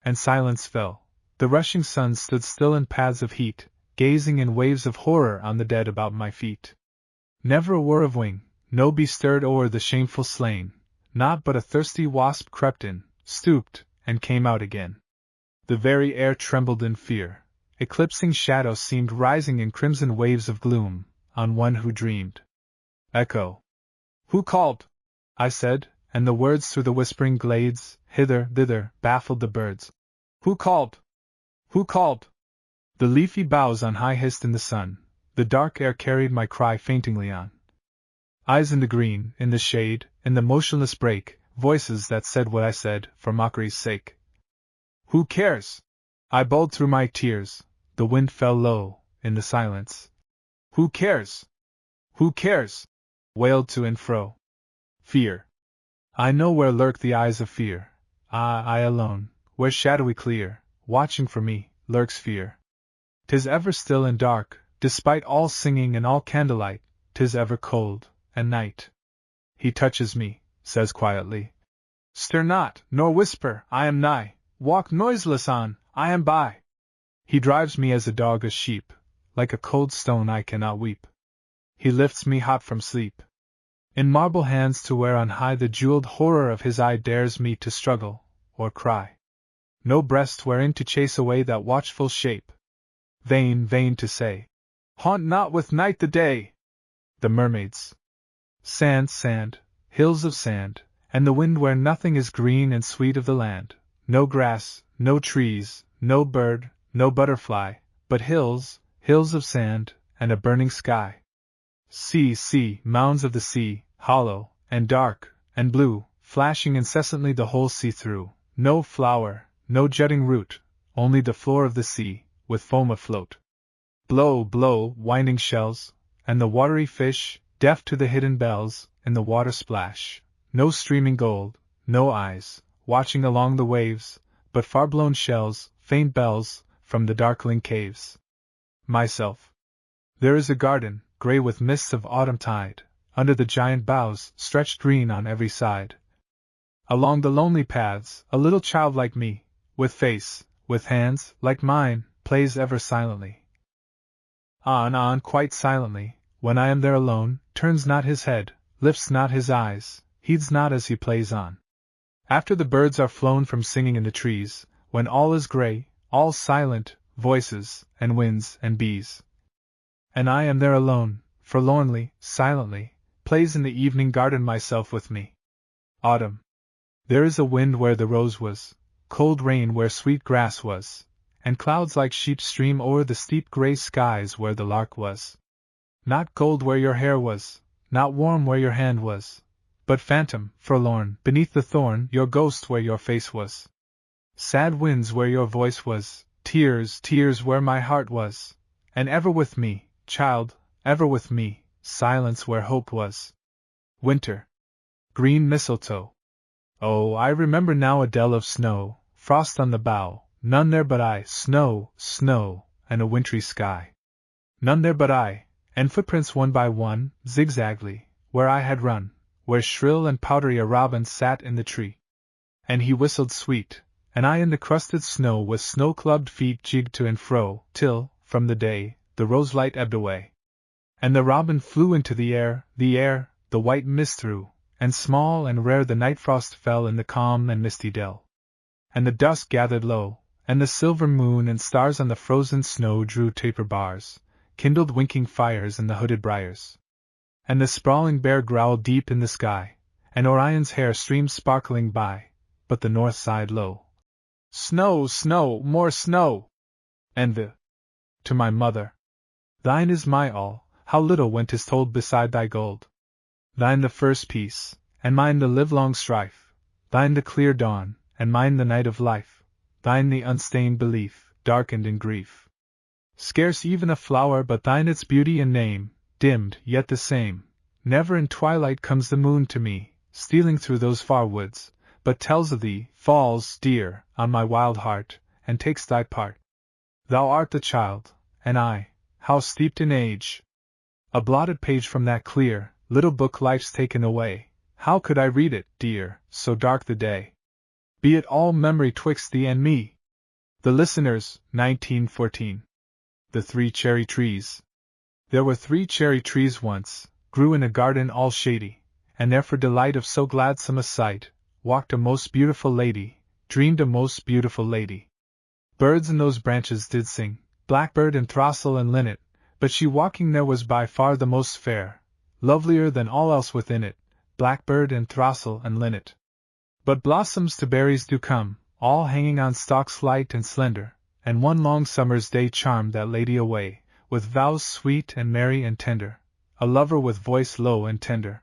And silence fell. The rushing sun stood still in paths of heat, gazing in waves of horror on the dead about my feet. Never a whir of wing, no bee stirred o'er the shameful slain, not but a thirsty wasp crept in, stooped, and came out again. The very air trembled in fear. Eclipsing shadows seemed rising in crimson waves of gloom, on one who dreamed. Echo. Who called? I said, and the words through the whispering glades, hither, thither, baffled the birds. Who called? Who called? The leafy boughs on high hissed in the sun, the dark air carried my cry faintingly on. Eyes in the green, in the shade, in the motionless break, voices that said what I said, for mockery's sake. Who cares? I bawled through my tears, the wind fell low, in the silence. Who cares? Who cares? Wailed to and fro. Fear. I know where lurk the eyes of fear. Ah, I alone, where shadowy clear, watching for me, lurks fear. 'Tis ever still and dark, despite all singing and all candlelight, 'tis ever cold, and night. He touches me, says quietly. Stir not, nor whisper, I am nigh. Walk noiseless on, I am by. He drives me as a dog a sheep, like a cold stone I cannot weep. He lifts me hot from sleep. In marble hands to where on high the jeweled horror of his eye dares me to struggle, or cry. No breast wherein to chase away that watchful shape. Vain, vain to say, haunt not with night the day! The mermaids. Sand, sand, hills of sand, and the wind where nothing is green and sweet of the land. No grass, no trees, no bird, no butterfly, but hills, hills of sand, and a burning sky. Sea, sea, mounds of the sea, hollow, and dark, and blue, flashing incessantly the whole sea through. No flower, no jutting root, only the floor of the sea, with foam afloat. Blow, blow, winding shells, and the watery fish, deaf to the hidden bells, in the water splash. No streaming gold, no eyes, watching along the waves, but far-blown shells, faint bells, from the darkling caves. Myself. There is a garden, grey with mists of autumn tide, under the giant boughs, stretched green on every side. Along the lonely paths, a little child like me, with face, with hands, like mine, plays ever silently. On, quite silently, when I am there alone, turns not his head, lifts not his eyes, heeds not as he plays on. After the birds are flown from singing in the trees, when all is grey, all silent, voices, and winds, and bees. And I am there alone, forlornly, silently, plays in the evening garden myself with me. Autumn. There is a wind where the rose was, cold rain where sweet grass was, and clouds like sheep stream o'er the steep grey skies where the lark was. Not gold where your hair was, not warm where your hand was, but phantom, forlorn, beneath the thorn, your ghost where your face was. Sad winds where your voice was, tears, tears where my heart was, and ever with me, child, ever with me, silence where hope was. Winter. Green mistletoe. Oh, I remember now a dell of snow, frost on the bough, none there but I, snow, snow, and a wintry sky. None there but I, and footprints one by one, zigzagly, where I had run, where shrill and powdery a robin sat in the tree. And he whistled sweet, and I in the crusted snow with snow-clubbed feet jigged to and fro, till, from the day, the roselight ebbed away. And the robin flew into the air, the white mist threw, and small and rare the night frost fell in the calm and misty dell. And the dusk gathered low, and the silver moon and stars on the frozen snow drew taper bars, kindled winking fires in the hooded briars. And the sprawling bear growled deep in the sky, and Orion's hair streamed sparkling by, but the north sighed low. Snow, snow, more snow! And to my mother, thine is my all, how little when 'tis told beside thy gold. Thine the first peace, and mine the livelong strife, thine the clear dawn, and mine the night of life, thine the unstained belief, darkened in grief. Scarce even a flower but thine its beauty and name, dimmed yet the same. Never in twilight comes the moon to me, stealing through those far woods, but tells of thee, falls, dear, on my wild heart, and takes thy part. Thou art the child, and I, how steeped in age! A blotted page from that clear, little book life's taken away. How could I read it, dear, so dark the day? Be it all memory twixt thee and me. The Listeners, 1914. The Three Cherry Trees. There were 3 cherry trees once, grew in a garden all shady, and there for delight of so gladsome a sight, walked a most beautiful lady, dreamed a most beautiful lady. Birds in those branches did sing, blackbird and throstle and linnet, but she walking there was by far the most fair, lovelier than all else within it, blackbird and throstle and linnet. But blossoms to berries do come, all hanging on stalks light and slender, and one long summer's day charmed that lady away, with vows sweet and merry and tender, a lover with voice low and tender.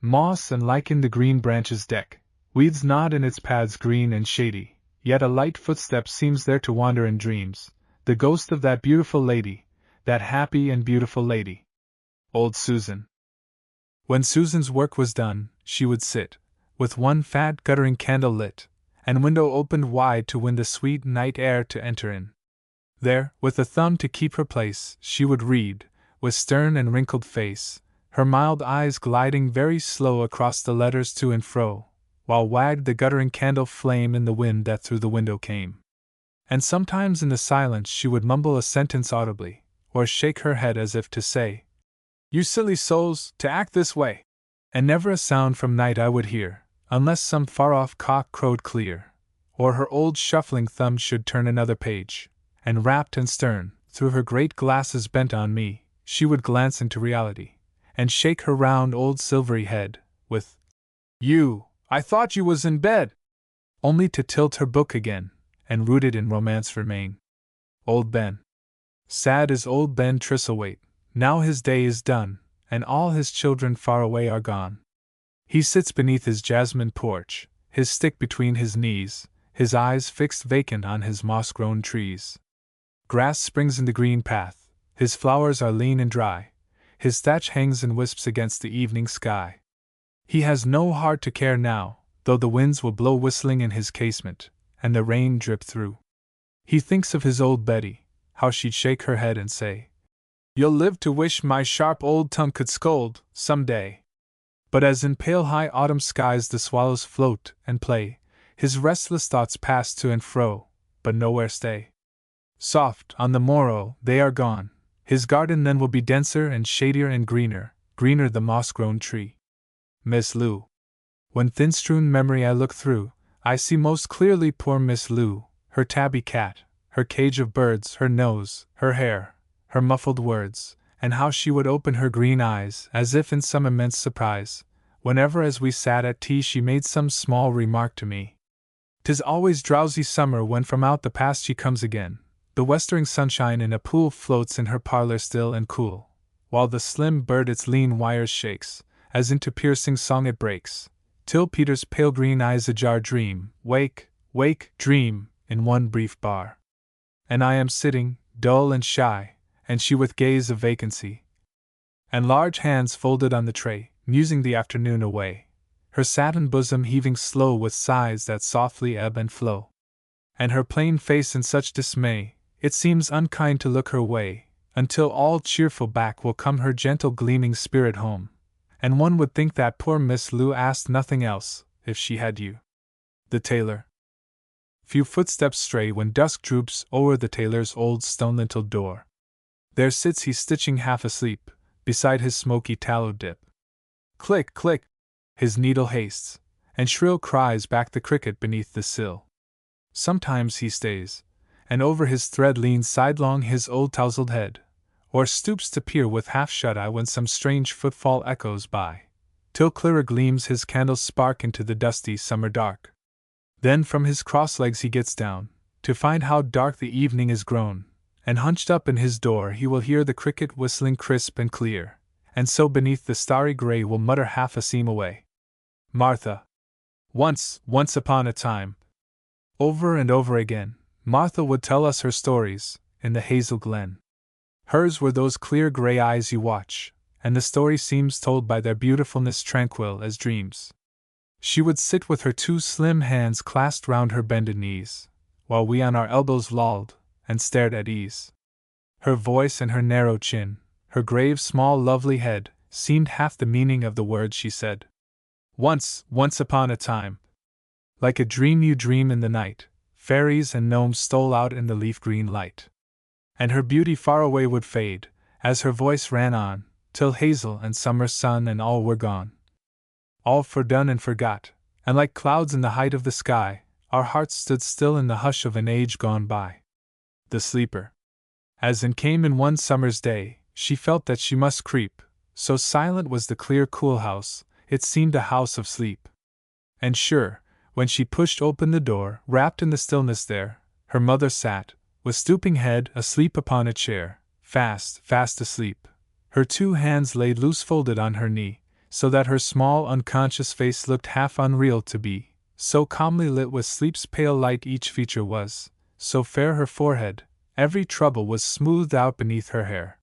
Moss and lichen the green branches deck, weeds nod in its paths green and shady, yet a light footstep seems there to wander in dreams, the ghost of that beautiful lady, that happy and beautiful lady. Old Susan. When Susan's work was done, she would sit, with one fat guttering candle lit, and window opened wide to win the sweet night air to enter in. There, with a thumb to keep her place, she would read, with stern and wrinkled face, her mild eyes gliding very slow across the letters to and fro, while wagged the guttering candle flame in the wind that through the window came. And sometimes in the silence she would mumble a sentence audibly, or shake her head as if to say, "You silly souls, to act this way!" And never a sound from night I would hear, unless some far-off cock crowed clear, or her old shuffling thumb should turn another page, and rapt and stern, through her great glasses bent on me, she would glance into reality, and shake her round old silvery head, with, "You, I thought you was in bed!" only to tilt her book again, and rooted in romance remain. Old Ben. Sad is old Ben Thistlethwaite, now his day is done, and all his children far away are gone. He sits beneath his jasmine porch, his stick between his knees, his eyes fixed vacant on his moss-grown trees. Grass springs in the green path, his flowers are lean and dry, his thatch hangs in wisps against the evening sky. He has no heart to care now, though the winds will blow whistling in his casement, and the rain drip through. He thinks of his old Betty, how she'd shake her head and say, "You'll live to wish my sharp old tongue could scold, some day." But as in pale high autumn skies the swallows float and play, his restless thoughts pass to and fro, but nowhere stay. Soft, on the morrow, they are gone. His garden then will be denser and shadier and greener, greener the moss-grown tree. Miss Lou. When thin-strewn memory I look through, I see most clearly poor Miss Lou, her tabby cat, her cage of birds, her nose, her hair, her muffled words, and how she would open her green eyes, as if in some immense surprise, whenever as we sat at tea she made some small remark to me. 'Tis always drowsy summer when from out the past she comes again. The westering sunshine in a pool floats in her parlor still and cool, while the slim bird its lean wires shakes, as into piercing song it breaks, till Peter's pale green eyes ajar dream, wake, wake, dream, in one brief bar. And I am sitting, dull and shy, and she with gaze of vacancy, and large hands folded on the tray, musing the afternoon away, her satin bosom heaving slow with sighs that softly ebb and flow. And her plain face in such dismay, it seems unkind to look her way, until all cheerful back will come her gentle gleaming spirit home, and one would think that poor Miss Lou asked nothing else, if she had you. The tailor. Few footsteps stray when dusk droops o'er the tailor's old stone-linteled door. There sits he stitching half asleep, beside his smoky tallow dip. Click, click! His needle hastes, and shrill cries back the cricket beneath the sill. Sometimes he stays, and over his thread leans sidelong his old tousled head, or stoops to peer with half-shut eye when some strange footfall echoes by, till clearer gleams his candle's spark into the dusty summer dark. Then from his cross legs he gets down, to find how dark the evening is grown, and hunched up in his door he will hear the cricket whistling crisp and clear, and so beneath the starry gray will mutter half a seam away. Martha. Once upon a time. Over and over again, Martha would tell us her stories, in the hazel glen. Hers were those clear gray eyes you watch, and the story seems told by their beautifulness tranquil as dreams. She would sit with her two slim hands clasped round her bended knees, while we on our elbows lolled, and stared at ease. Her voice and her narrow chin, her grave small lovely head, seemed half the meaning of the words she said. Once upon a time. Like a dream you dream in the night, fairies and gnomes stole out in the leaf-green light. And her beauty far away would fade, as her voice ran on, till hazel and summer sun and all were gone. All fordone and forgot, and like clouds in the height of the sky, our hearts stood still in the hush of an age gone by. The sleeper. As in came in one summer's day, she felt that she must creep, so silent was the clear cool house, it seemed a house of sleep. And sure, when she pushed open the door, wrapped in the stillness there, her mother sat, with stooping head, asleep upon a chair, fast asleep, her two hands laid loose folded on her knee, so that her small unconscious face looked half unreal to be, so calmly lit with sleep's pale light each feature was, so fair her forehead, every trouble was smoothed out beneath her hair.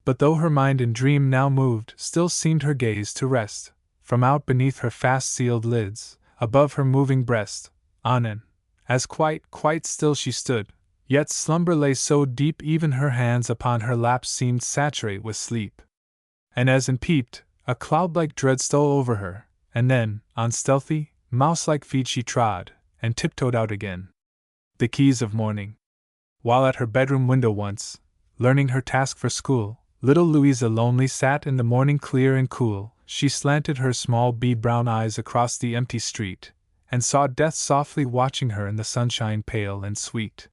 But though her mind in dream now moved, still seemed her gaze to rest, from out beneath her fast-sealed lids, above her moving breast, on and, as quite still she stood, yet slumber lay so deep even her hands upon her lap seemed saturate with sleep. And as in peeped, a cloud-like dread stole over her, and then, on stealthy, mouse-like feet she trod, and tiptoed out again. The keys of morning. While at her bedroom window once, learning her task for school, little Louisa lonely sat in the morning clear and cool, she slanted her small bead-brown eyes across the empty street, and saw Death softly watching her in the sunshine, pale and sweet.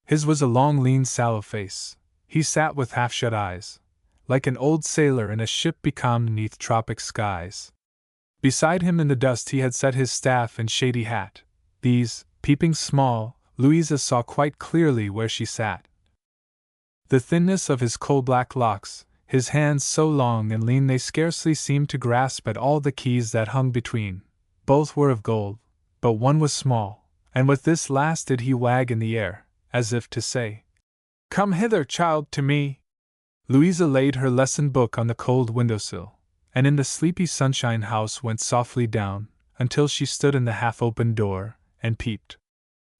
His was a long, lean, sallow face. He sat with half-shut eyes, like an old sailor in a ship becalmed 'neath tropic skies. Beside him in the dust he had set his staff and shady hat. These, peeping small, Louisa saw quite clearly where she sat. The thinness of his coal-black locks, his hands so long and lean they scarcely seemed to grasp at all the keys that hung between. Both were of gold, but one was small, and with this last did he wag in the air, as if to say, "Come hither, child, to me." Louisa laid her lesson book on the cold windowsill, and in the sleepy sunshine house went softly down, until she stood in the half-open door, and peeped.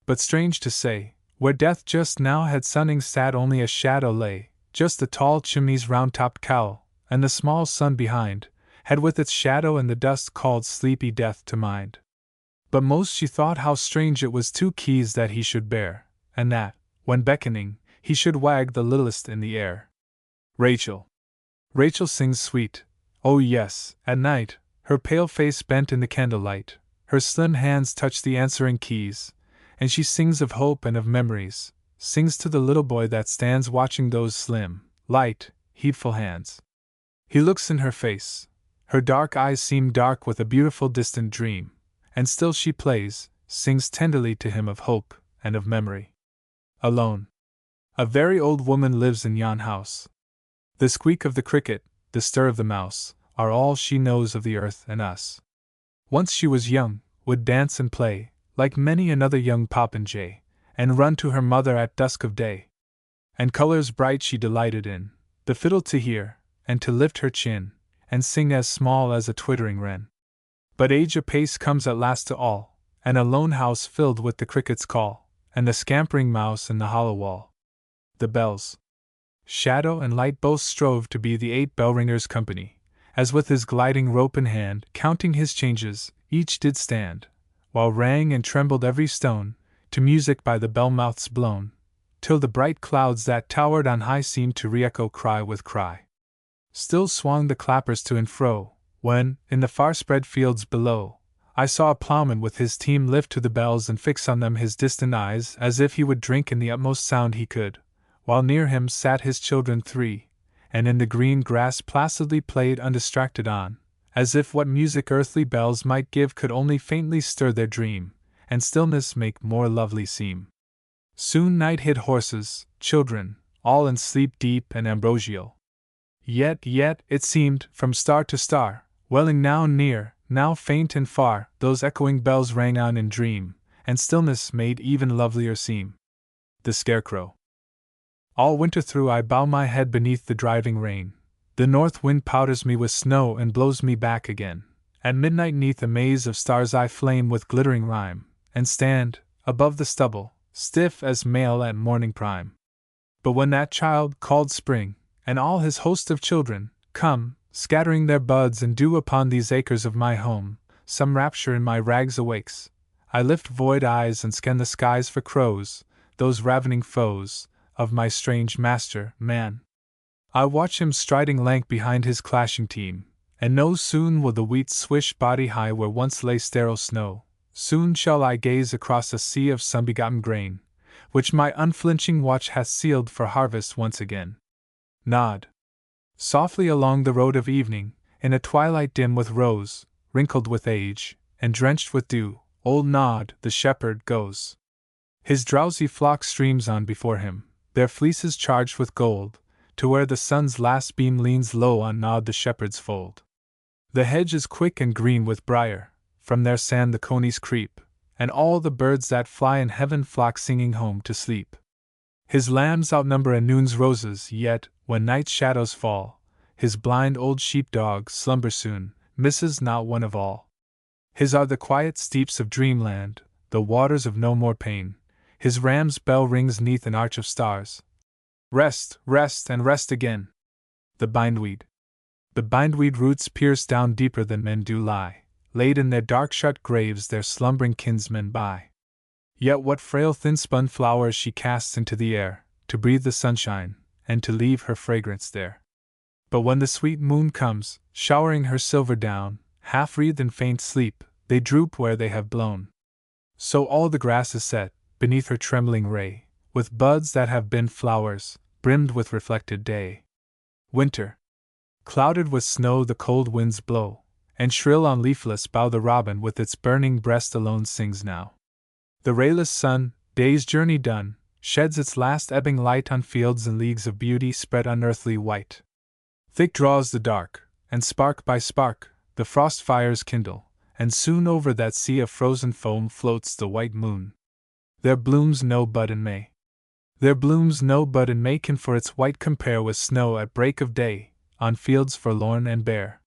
But strange to say, where Death just now had sunning sat only a shadow lay, just the tall chimney's round-topped cowl, and the small sun behind, had with its shadow and the dust called sleepy Death to mind. But most she thought how strange it was 2 keys that he should bear, and that, when beckoning, he should wag the littlest in the air. Rachel. Rachel sings sweet, oh yes, at night, her pale face bent in the candlelight, her slim hands touch the answering keys, and she sings of hope and of memories, sings to the little boy that stands watching those slim, light, heedful hands. He looks in her face, her dark eyes seem dark with a beautiful distant dream, and still she plays, sings tenderly to him of hope and of memory. Alone. A very old woman lives in yon house. The squeak of the cricket, the stir of the mouse, are all she knows of the earth and us. Once she was young, would dance and play, like many another young popinjay, and run to her mother at dusk of day. And colors bright she delighted in, the fiddle to hear, and to lift her chin, and sing as small as a twittering wren. But age apace comes at last to all, and a lone house filled with the cricket's call, and the scampering mouse in the hollow wall. The bells. Shadow and light both strove to be the 8 bell-ringers' company, as with his gliding rope in hand, counting his changes, each did stand, while rang and trembled every stone, to music by the bell-mouths blown, till the bright clouds that towered on high seemed to re-echo cry with cry. Still swung the clappers to and fro, when, in the far-spread fields below, I saw a ploughman with his team lift to the bells and fix on them his distant eyes as if he would drink in the utmost sound he could, while near him sat his children 3, and in the green grass placidly played undistracted on, as if what music earthly bells might give could only faintly stir their dream, and stillness make more lovely seem. Soon night hid horses, children, all in sleep deep and ambrosial. Yet, it seemed, from star to star, welling now near, now faint and far, those echoing bells rang on in dream, and stillness made even lovelier seem. The Scarecrow. All winter through I bow my head beneath the driving rain. The north wind powders me with snow and blows me back again. At midnight 'neath a maze of stars I flame with glittering rhyme, and stand, above the stubble, stiff as mail at morning prime. But when that child, called Spring, and all his host of children, come, scattering their buds and dew upon these acres of my home, some rapture in my rags awakes. I lift void eyes and scan the skies for crows, those ravening foes of my strange master, man. I watch him striding lank behind his clashing team, and know soon will the wheat swish body high where once lay sterile snow. Soon shall I gaze across a sea of sun-begotten grain, which my unflinching watch hath sealed for harvest once again. Nod softly along the road of evening, in a twilight dim with rose, wrinkled with age, and drenched with dew, old Nod, the shepherd, goes. His drowsy flock streams on before him, their fleeces charged with gold, to where the sun's last beam leans low on Nod the shepherd's fold. The hedge is quick and green with briar, from their sand the conies creep, and all the birds that fly in heaven flock singing home to sleep. His lambs outnumber a noon's roses, yet, when night's shadows fall, his blind old sheep-dog slumber soon, misses not one of all. His are the quiet steeps of dreamland, the waters of no more pain. His ram's bell rings 'neath an arch of stars. Rest, rest, and rest again. The bindweed. The bindweed roots pierce down deeper than men do lie, laid in their dark shut graves their slumbering kinsmen by. Yet what frail thin-spun flowers she casts into the air, to breathe the sunshine, and to leave her fragrance there. But when the sweet moon comes, showering her silver down, half wreathed in faint sleep, they droop where they have blown. So all the grass is set, beneath her trembling ray, with buds that have been flowers, brimmed with reflected day. Winter. Clouded with snow the cold winds blow, and shrill on leafless bough the robin with its burning breast alone sings now. The rayless sun, day's journey done, sheds its last ebbing light on fields and leagues of beauty spread unearthly white. Thick draws the dark, and spark by spark, the frost fires kindle, and soon over that sea of frozen foam floats the white moon. There blooms no bud in May. There blooms no bud in May can for its white compare with snow at break of day, on fields forlorn and bare.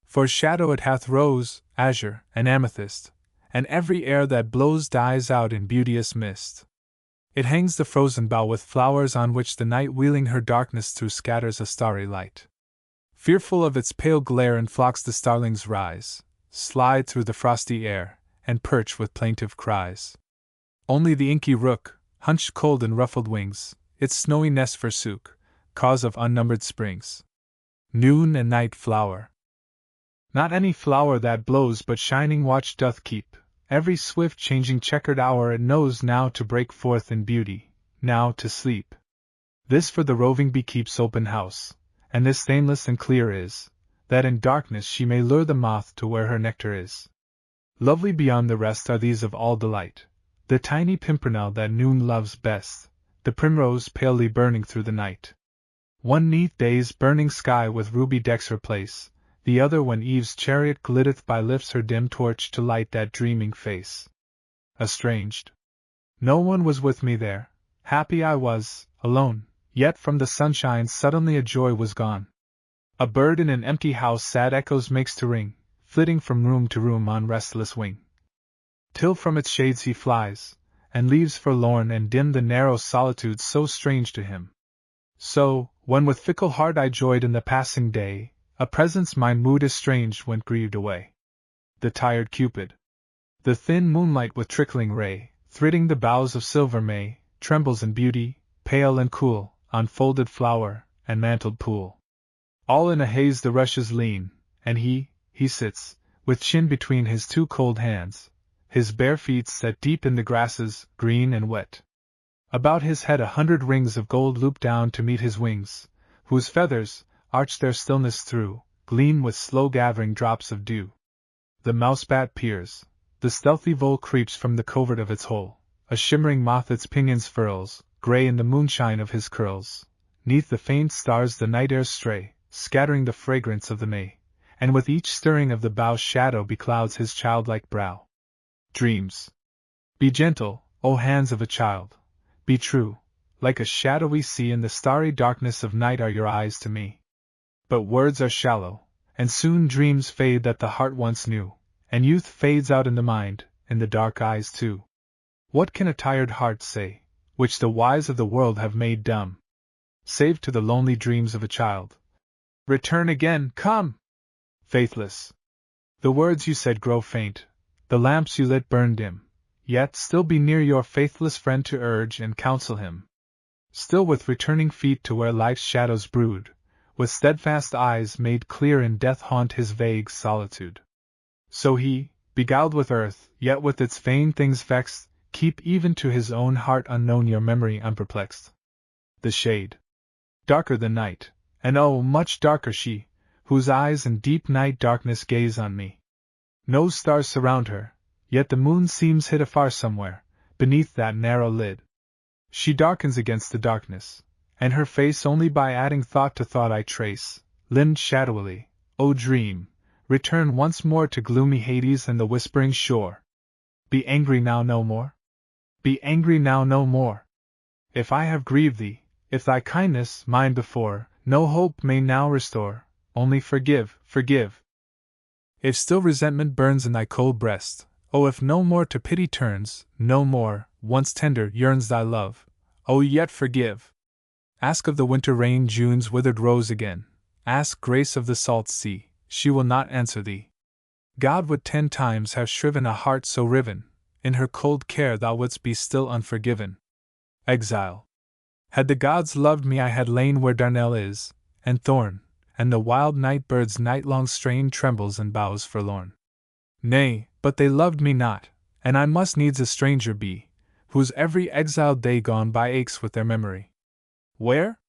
For shadow it hath rose, azure, and amethyst, and every air that blows dies out in beauteous mist. It hangs the frozen bough with flowers on which the night wheeling her darkness through scatters a starry light. Fearful of its pale glare in flocks the starlings rise, slide through the frosty air, and perch with plaintive cries. Only the inky rook, hunched cold in ruffled wings, its snowy nest forsook, cause of unnumbered springs. Noon and night flower. Not any flower that blows but shining watch doth keep, every swift changing checkered hour it knows now to break forth in beauty, now to sleep. This for the roving bee keeps open house, and this stainless and clear is, that in darkness she may lure the moth to where her nectar is. Lovely beyond the rest are these of all delight, the tiny pimpernel that noon loves best, the primrose palely burning through the night. One 'neath day's burning sky with ruby decks her place, the other when eve's chariot glitteth by lifts her dim torch to light that dreaming face. Estranged. No one was with me there, happy I was, alone, yet from the sunshine suddenly a joy was gone. A bird in an empty house sad echoes makes to ring, flitting from room to room on restless wing. Till from its shades he flies, and leaves forlorn and dim the narrow solitudes so strange to him. So, when with fickle heart I joyed in the passing day, a presence my mood estranged went grieved away. The tired Cupid. The thin moonlight with trickling ray, thridding the boughs of silver May, trembles in beauty, pale and cool, on folded flower, and mantled pool. All in a haze the rushes lean, and he sits, with chin between his two cold hands, his bare feet set deep in the grasses, green and wet. About his head 100 rings of gold loop down to meet his wings, whose feathers, arched their stillness through, gleam with slow-gathering drops of dew. The mouse-bat peers, the stealthy vole creeps from the covert of its hole, a shimmering moth its pinions furls, grey in the moonshine of his curls. 'Neath the faint stars the night airs stray, scattering the fragrance of the May, and with each stirring of the bough shadow beclouds his childlike brow. Dreams. Be gentle, O hands of a child, be true, like a shadowy sea in the starry darkness of night are your eyes to me. But words are shallow, and soon dreams fade that the heart once knew, and youth fades out in the mind, in the dark eyes too. What can a tired heart say, which the wise of the world have made dumb, save to the lonely dreams of a child? Return again, come! Faithless. The words you said grow faint, the lamps you lit burn dim, yet still be near your faithless friend to urge and counsel him. Still with returning feet to where life's shadows brood, with steadfast eyes made clear in death haunt his vague solitude. So he, beguiled with earth, yet with its vain things vexed, keep even to his own heart unknown your memory unperplexed. The shade. Darker than night, and oh, much darker she, whose eyes in deep night darkness gaze on me. No stars surround her, yet the moon seems hid afar somewhere, beneath that narrow lid. She darkens against the darkness, and her face only by adding thought to thought I trace, limned shadowily. O dream, return once more to gloomy Hades and the whispering shore. Be angry now no more. Be angry now no more. If I have grieved thee, if thy kindness, mine before, no hope may now restore, only forgive, forgive. If still resentment burns in thy cold breast, oh, if no more to pity turns, no more, once tender, yearns thy love, oh, yet forgive. Ask of the winter rain June's withered rose again, ask grace of the salt sea, she will not answer thee. God would 10 times have shriven a heart so riven, in her cold care thou wouldst be still unforgiven. Exile. Had the gods loved me I had lain where darnel is, and thorn, and the wild night bird's night-long strain trembles and bows forlorn. Nay, but they loved me not, and I must needs a stranger be, whose every exiled day gone by aches with their memory. Where?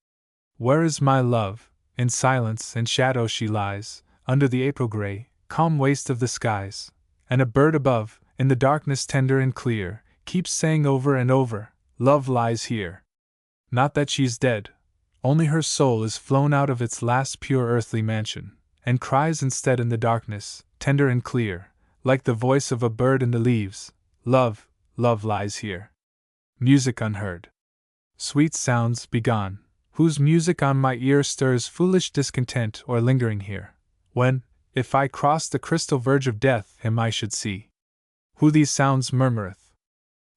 Where is my love? In silence and shadow she lies, under the April grey, calm waste of the skies, and a bird above, in the darkness tender and clear, keeps saying over and over, "Love lies here." Not that she's dead, only her soul is flown out of its last pure earthly mansion, and cries instead in the darkness, tender and clear, like the voice of a bird in the leaves, "Love, love lies here." Music unheard. Sweet sounds begone, whose music on my ear stirs foolish discontent or lingering here, when, if I cross the crystal verge of death, him I should see. Who these sounds murmureth?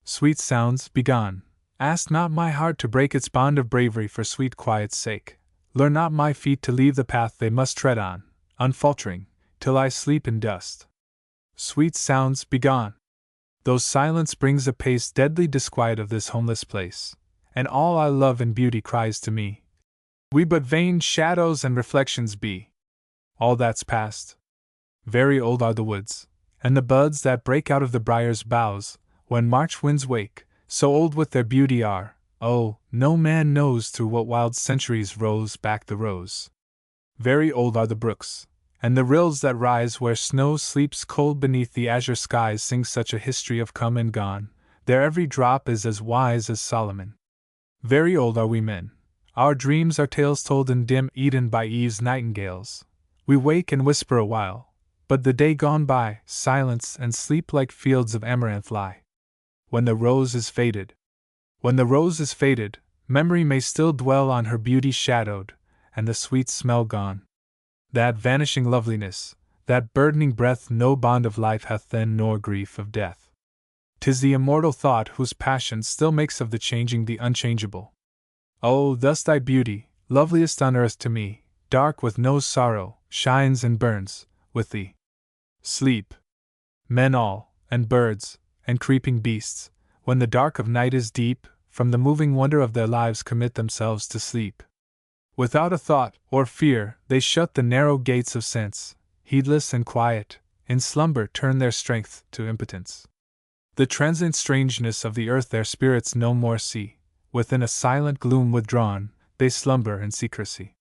Sweet sounds, begone. Ask not my heart to break its bond of bravery for sweet quiet's sake. Lure not my feet to leave the path they must tread on, unfaltering, till I sleep in dust. Sweet sounds, begone. Though silence brings apace deadly disquiet of this homeless place, and all I love in beauty cries to me, we but vain shadows and reflections be. All that's past. Very old are the woods, and the buds that break out of the briar's boughs, when March winds wake, so old with their beauty are, oh, no man knows through what wild centuries rose back the rose. Very old are the brooks, and the rills that rise where snow sleeps cold beneath the azure skies sing such a history of come and gone, their every drop is as wise as Solomon. Very old are we men, our dreams are tales told in dim Eden by Eve's nightingales. We wake and whisper a while, but the day gone by, silence and sleep like fields of amaranth lie. When the rose is faded. When the rose is faded, memory may still dwell on her beauty shadowed, and the sweet smell gone. That vanishing loveliness, that burdening breath, no bond of life hath then, nor grief of death. 'Tis the immortal thought whose passion still makes of the changing the unchangeable. Oh, thus thy beauty, loveliest on earth to me, dark with no sorrow, shines and burns, with thee. Sleep. Men all, and birds, and creeping beasts, when the dark of night is deep, from the moving wonder of their lives commit themselves to sleep. Without a thought or fear, they shut the narrow gates of sense, heedless and quiet, in slumber turn their strength to impotence. The transient strangeness of the earth their spirits no more see, within a silent gloom withdrawn, they slumber in secrecy.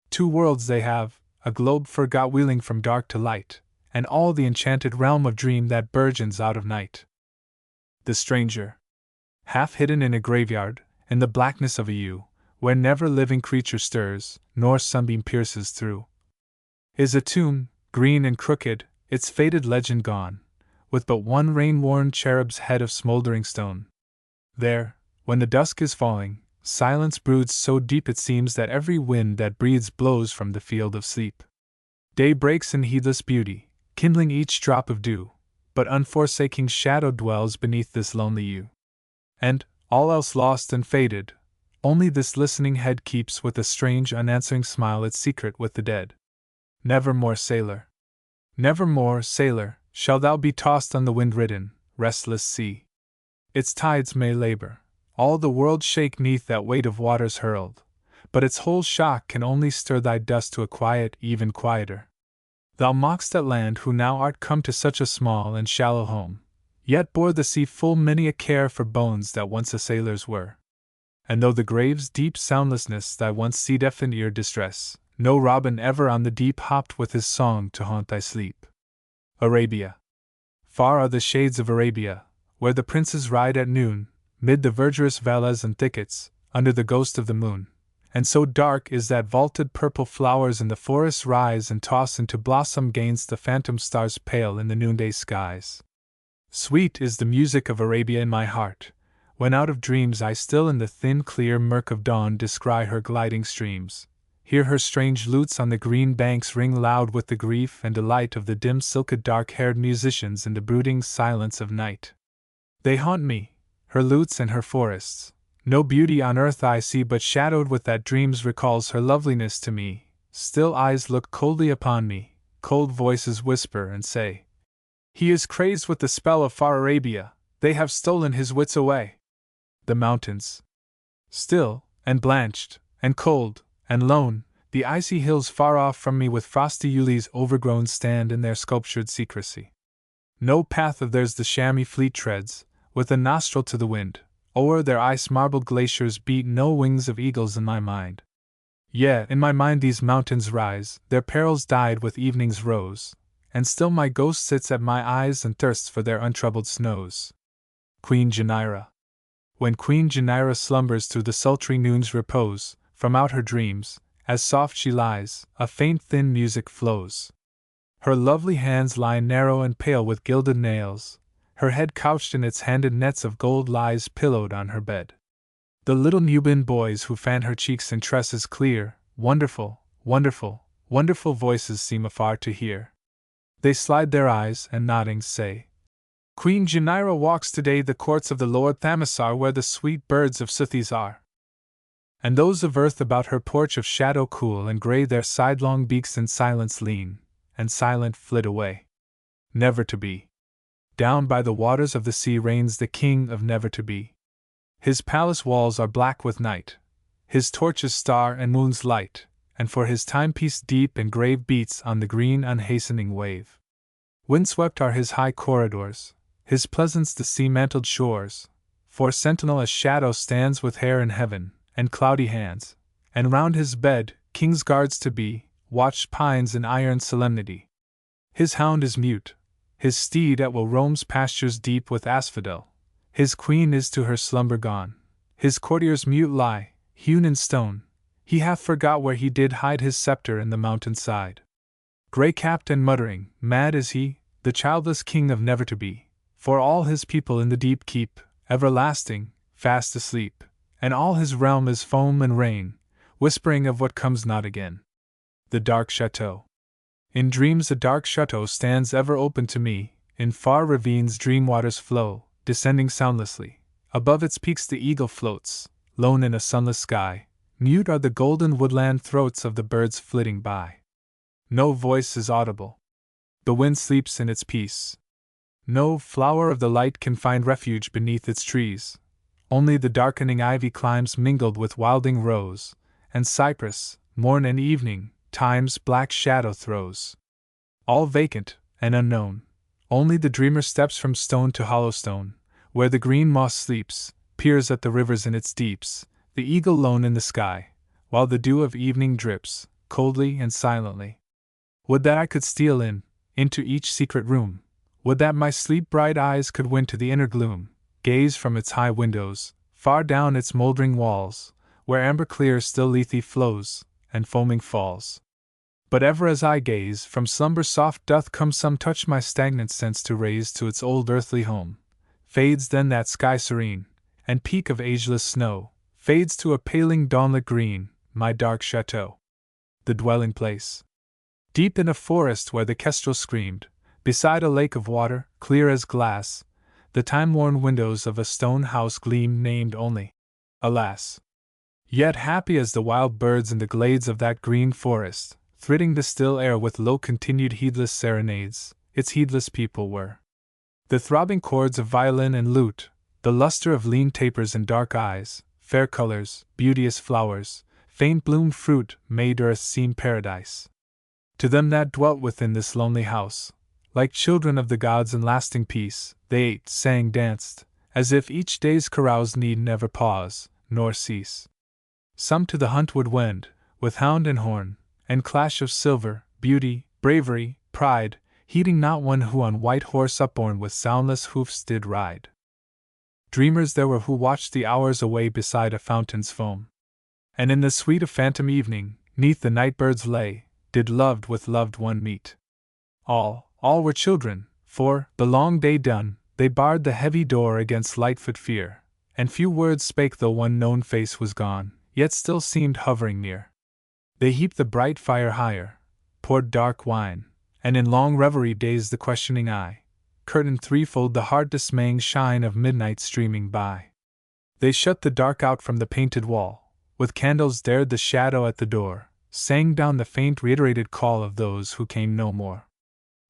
Two worlds they have, a globe forgot wheeling from dark to light, and all the enchanted realm of dream that burgeons out of night. The stranger, half hidden in a graveyard, in the blackness of a yew, where never living creature stirs, nor sunbeam pierces through, is a tomb, green and crooked, its faded legend gone, with but one rain-worn cherub's head of smoldering stone. There, when the dusk is falling, silence broods so deep it seems that every wind that breathes blows from the field of sleep. Day breaks in heedless beauty, kindling each drop of dew, but unforsaking shadow dwells beneath this lonely yew. And, all else lost and faded, only this listening head keeps with a strange unanswering smile its secret with the dead. Nevermore, sailor. Nevermore, sailor, shall thou be tossed on the wind-ridden, restless sea. Its tides may labor, all the world shake neath that weight of waters hurled, but its whole shock can only stir thy dust to a quiet even quieter. Thou mock'st at land who now art come to such a small and shallow home, yet bore the sea full many a care for bones that once a sailor's were. And though the grave's deep soundlessness thy once sea-deafened ear distress, no robin ever on the deep hopped with his song to haunt thy sleep. Arabia. Far are the shades of Arabia, where the princes ride at noon, mid the verdurous valleys and thickets, under the ghost of the moon. And so dark is that vaulted purple flowers in the forests rise and toss into blossom gainst the phantom stars pale in the noonday skies. Sweet is the music of Arabia in my heart, when out of dreams I still in the thin clear murk of dawn descry her gliding streams, hear her strange lutes on the green banks ring loud with the grief and delight of the dim silked dark-haired musicians in the brooding silence of night. They haunt me, her lutes and her forests. No beauty on earth I see but shadowed with that dreams recalls her loveliness to me. Still eyes look coldly upon me, cold voices whisper and say, "He is crazed with the spell of far Arabia, they have stolen his wits away." The mountains, still, and blanched, and cold, and lone, The icy hills far off from me with frosty ulis overgrown stand in their sculptured secrecy. No path of theirs the chamois fleet treads, with a nostril to the wind. O'er their ice-marbled glaciers beat no wings of eagles in my mind. Yet in my mind these mountains rise, their perils died with evening's rose, and still my ghost sits at my eyes and thirsts for their untroubled snows. Queen Janira. When Queen Janira slumbers through the sultry noon's repose, from out her dreams, as soft she lies, a faint thin music flows. Her lovely hands lie narrow and pale with gilded nails, her head couched in its handed nets of gold lies pillowed on her bed. The little Nubian boys who fan her cheeks in tresses clear, wonderful, wonderful, wonderful voices seem afar to hear. They slide their eyes and nodding say, Queen Janira walks today the courts of the Lord Thamissar where the sweet birds of Suthis are. And those of earth about her porch of shadow cool and grey their sidelong beaks in silence lean, and silent flit away. Never to be. Down by the waters of the sea reigns the king of never to be. His palace walls are black with night, his torches star and moon's light, and for his timepiece deep and grave beats on the green unhastening wave. Windswept are his high corridors, his pleasance the sea-mantled shores, for sentinel a shadow stands with hair in heaven, and cloudy hands, and round his bed, king's guards to be, watched pines in iron solemnity. His hound is mute, his steed at will roams pastures deep with asphodel, his queen is to her slumber gone, his courtiers mute lie, hewn in stone, he hath forgot where he did hide his scepter in the mountain side. Grey-capped and muttering, mad is he, the childless king of never to be, for all his people in the deep keep, everlasting, fast asleep, and all his realm is foam and rain, whispering of what comes not again. The dark chateau. In dreams a dark chateau stands ever open to me, in far ravines dream waters flow, descending soundlessly, above its peaks the eagle floats, lone in a sunless sky, mute are the golden woodland throats of the birds flitting by. No voice is audible. The wind sleeps in its peace. No flower of the light can find refuge beneath its trees. Only the darkening ivy climbs mingled with wilding rose, and cypress, morn and evening, time's black shadow throws. All vacant and unknown, only the dreamer steps from stone to hollow stone, where the green moss sleeps, peers at the rivers in its deeps, the eagle lone in the sky, while the dew of evening drips, coldly and silently. Would that I could steal into each secret room, would that my sleep-bright eyes could win to the inner gloom, gaze from its high windows, far down its mouldering walls, where amber-clear still Lethe flows, and foaming falls. But ever as I gaze, from slumber soft doth come some touch my stagnant sense to raise to its old earthly home. Fades then that sky serene, and peak of ageless snow, fades to a paling dawnlit green, my dark chateau. The dwelling place. Deep in a forest where the kestrel screamed, beside a lake of water, clear as glass, the time-worn windows of a stone house gleamed named only. Alas! Yet happy as the wild birds in the glades of that green forest, thridding the still air with low-continued heedless serenades, its heedless people were. The throbbing chords of violin and lute, the luster of lean tapers and dark eyes, fair colors, beauteous flowers, faint-bloomed fruit, made earth seem paradise. To them that dwelt within this lonely house, like children of the gods in lasting peace, they ate, sang, danced, as if each day's carouse need never pause, nor cease. Some to the hunt would wend, with hound and horn, and clash of silver, beauty, bravery, pride, heeding not one who on white horse upborne with soundless hoofs did ride. Dreamers there were who watched the hours away beside a fountain's foam. And in the sweet of phantom evening, 'neath the night-birds lay, did loved with loved one meet. All were children, for, the long day done, they barred the heavy door against lightfoot fear, and few words spake though one known face was gone, yet still seemed hovering near. They heaped the bright fire higher, poured dark wine, and in long reverie dazed the questioning eye, curtained threefold the heart-dismaying shine of midnight streaming by. They shut the dark out from the painted wall, with candles dared the shadow at the door, sang down the faint reiterated call of those who came no more.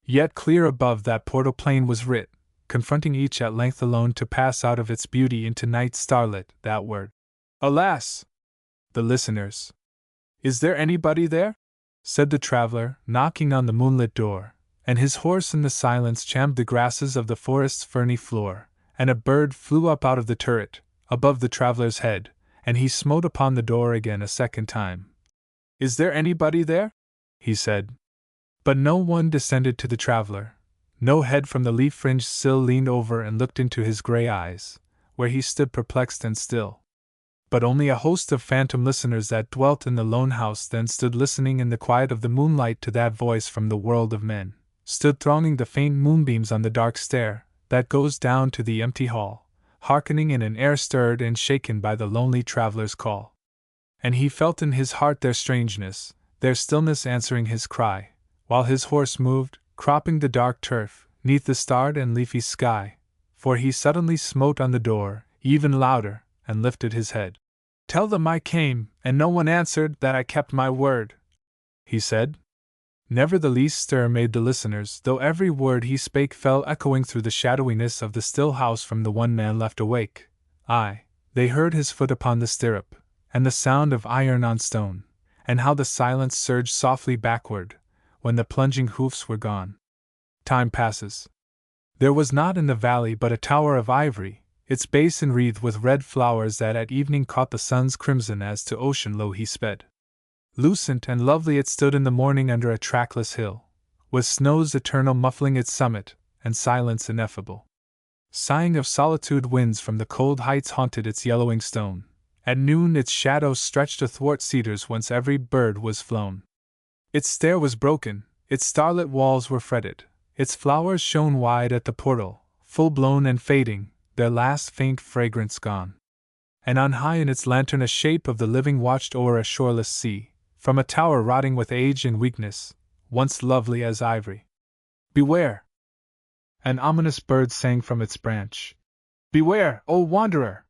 Yet clear above that portal plain was writ, confronting each at length alone to pass out of its beauty into night starlit, that word. Alas! The listeners. "Is there anybody there?" said the traveler, knocking on the moonlit door, and his horse in the silence champed the grasses of the forest's ferny floor, and a bird flew up out of the turret, above the traveler's head, and he smote upon the door again a second time. "Is there anybody there?" he said. But no one descended to the traveler. No head from the leaf-fringed sill leaned over and looked into his gray eyes, where he stood perplexed and still. But only a host of phantom listeners that dwelt in the lone house then stood listening in the quiet of the moonlight to that voice from the world of men, stood thronging the faint moonbeams on the dark stair that goes down to the empty hall, hearkening in an air stirred and shaken by the lonely traveler's call. And he felt in his heart their strangeness, their stillness answering his cry, while his horse moved, cropping the dark turf, 'neath the starred and leafy sky, for he suddenly smote on the door, even louder, and lifted his head. "Tell them I came, and no one answered, that I kept my word," he said. Never the least stir made the listeners, though every word he spake fell echoing through the shadowiness of the still house from the one man left awake. Aye, they heard his foot upon the stirrup, and the sound of iron on stone, and how the silence surged softly backward, when the plunging hoofs were gone. Time passes. There was not in the valley but a tower of ivory, its base enwreathed with red flowers that at evening caught the sun's crimson as to ocean low he sped. Lucent and lovely it stood in the morning under a trackless hill, with snows eternal muffling its summit, and silence ineffable. Sighing of solitude winds from the cold heights haunted its yellowing stone. At noon its shadow stretched athwart cedars whence every bird was flown. Its stair was broken, its starlit walls were fretted, its flowers shone wide at the portal, full blown and fading, their last faint fragrance gone. And on high in its lantern a shape of the living watched o'er a shoreless sea, from a tower rotting with age and weakness, once lovely as ivory. "Beware!" An ominous bird sang from its branch. "Beware, O wanderer!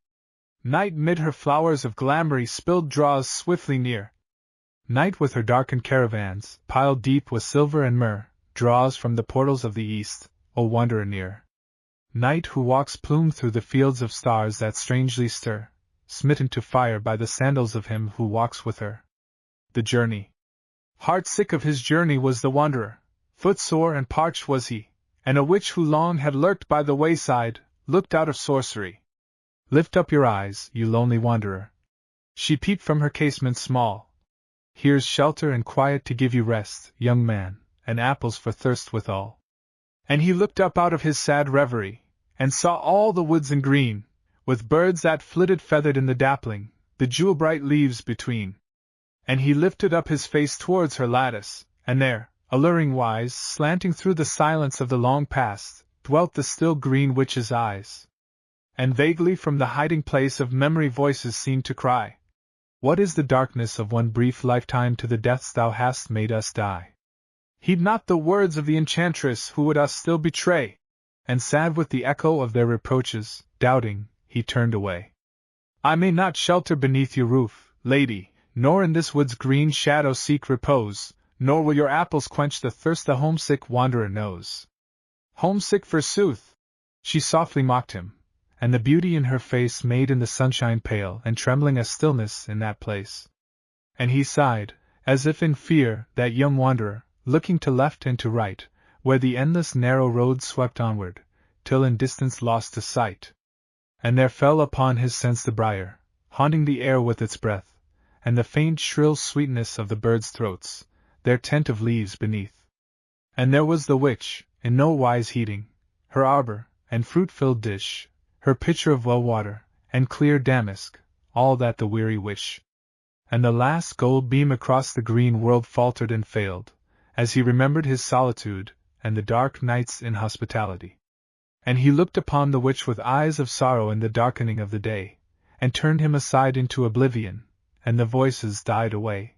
Night mid her flowers of glamoury spilled draws swiftly near. Night with her darkened caravans, piled deep with silver and myrrh, draws from the portals of the east, O wanderer near. Night who walks plumed through the fields of stars that strangely stir, smitten to fire by the sandals of him who walks with her. The journey. Heart sick of his journey was the wanderer, footsore and parched was he, and a witch who long had lurked by the wayside, looked out of sorcery. Lift up your eyes, you lonely wanderer. She peeped from her casement small. Here's shelter and quiet to give you rest, young man, and apples for thirst withal. And he looked up out of his sad reverie, and saw all the woods in green, with birds that flitted feathered in the dappling, the jewel-bright leaves between. And he lifted up his face towards her lattice, and there, alluring wise, slanting through the silence of the long past, dwelt the still green witch's eyes. And vaguely from the hiding place of memory voices seemed to cry, "What is the darkness of one brief lifetime to the deaths thou hast made us die? Heed not the words of the enchantress who would us still betray." And sad with the echo of their reproaches, doubting, he turned away. "I may not shelter beneath your roof, lady, nor in this wood's green shadow seek repose, nor will your apples quench the thirst the homesick wanderer knows." "Homesick forsooth!" she softly mocked him, and the beauty in her face made in the sunshine pale and trembling a stillness in that place. And he sighed, as if in fear, that young wanderer, looking to left and to right, where the endless narrow road swept onward, till in distance lost to sight. And there fell upon his sense the briar, haunting the air with its breath, and the faint shrill sweetness of the birds' throats, their tent of leaves beneath. And there was the witch, in no wise heeding, her arbor, and fruit-filled dish, her pitcher of well water, and clear damask, all that the weary wish. And the last gold beam across the green world faltered and failed, as he remembered his solitude, and the dark night's inhospitality. And he looked upon the witch with eyes of sorrow in the darkening of the day, and turned him aside into oblivion, and the voices died away.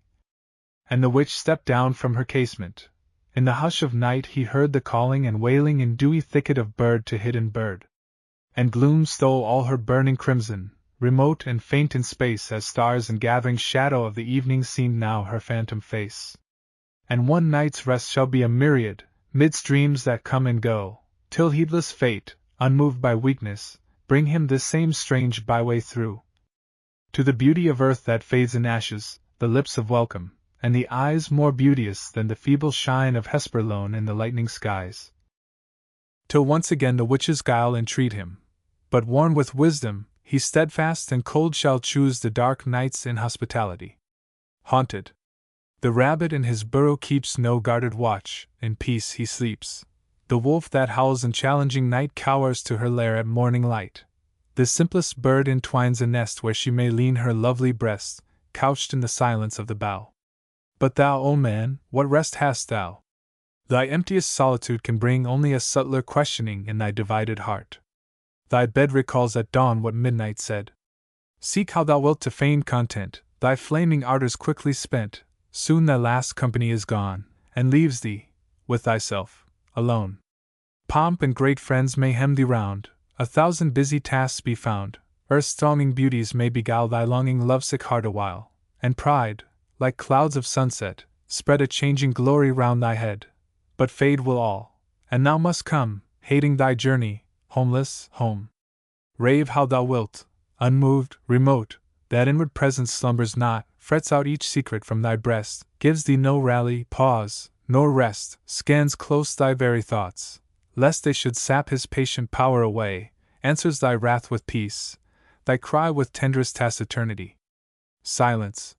And the witch stepped down from her casement. In the hush of night he heard the calling and wailing in dewy thicket of bird to hidden bird. And gloom stole all her burning crimson, remote and faint in space as stars and gathering shadow of the evening seemed now her phantom face. And one night's rest shall be a myriad, midst dreams that come and go, till heedless fate, unmoved by weakness, bring him this same strange byway through. To the beauty of earth that fades in ashes, the lips of welcome, and the eyes more beauteous than the feeble shine of Hesperlone in the lightning skies. Till once again the witch's guile entreat him, but worn with wisdom, he steadfast and cold shall choose the dark night's inhospitality. Haunted. The rabbit in his burrow keeps no guarded watch, in peace he sleeps. The wolf that howls in challenging night cowers to her lair at morning light. The simplest bird entwines a nest where she may lean her lovely breast, couched in the silence of the bough. But thou, O man, what rest hast thou? Thy emptiest solitude can bring only a subtler questioning in thy divided heart. Thy bed recalls at dawn what midnight said. Seek how thou wilt to feigned content, thy flaming ardors quickly spent, soon thy last company is gone, and leaves thee, with thyself, alone. Pomp and great friends may hem thee round, 1,000 busy tasks be found, earth's thronging beauties may beguile thy longing lovesick heart awhile, and pride, like clouds of sunset, spread a changing glory round thy head. But fade will all, and thou must come, hating thy journey, homeless, home. Rave how thou wilt, unmoved, remote, that inward presence slumbers not, frets out each secret from thy breast, gives thee no rally, pause, nor rest, scans close thy very thoughts, lest they should sap his patient power away, answers thy wrath with peace, thy cry with tenderest taciturnity. Silence.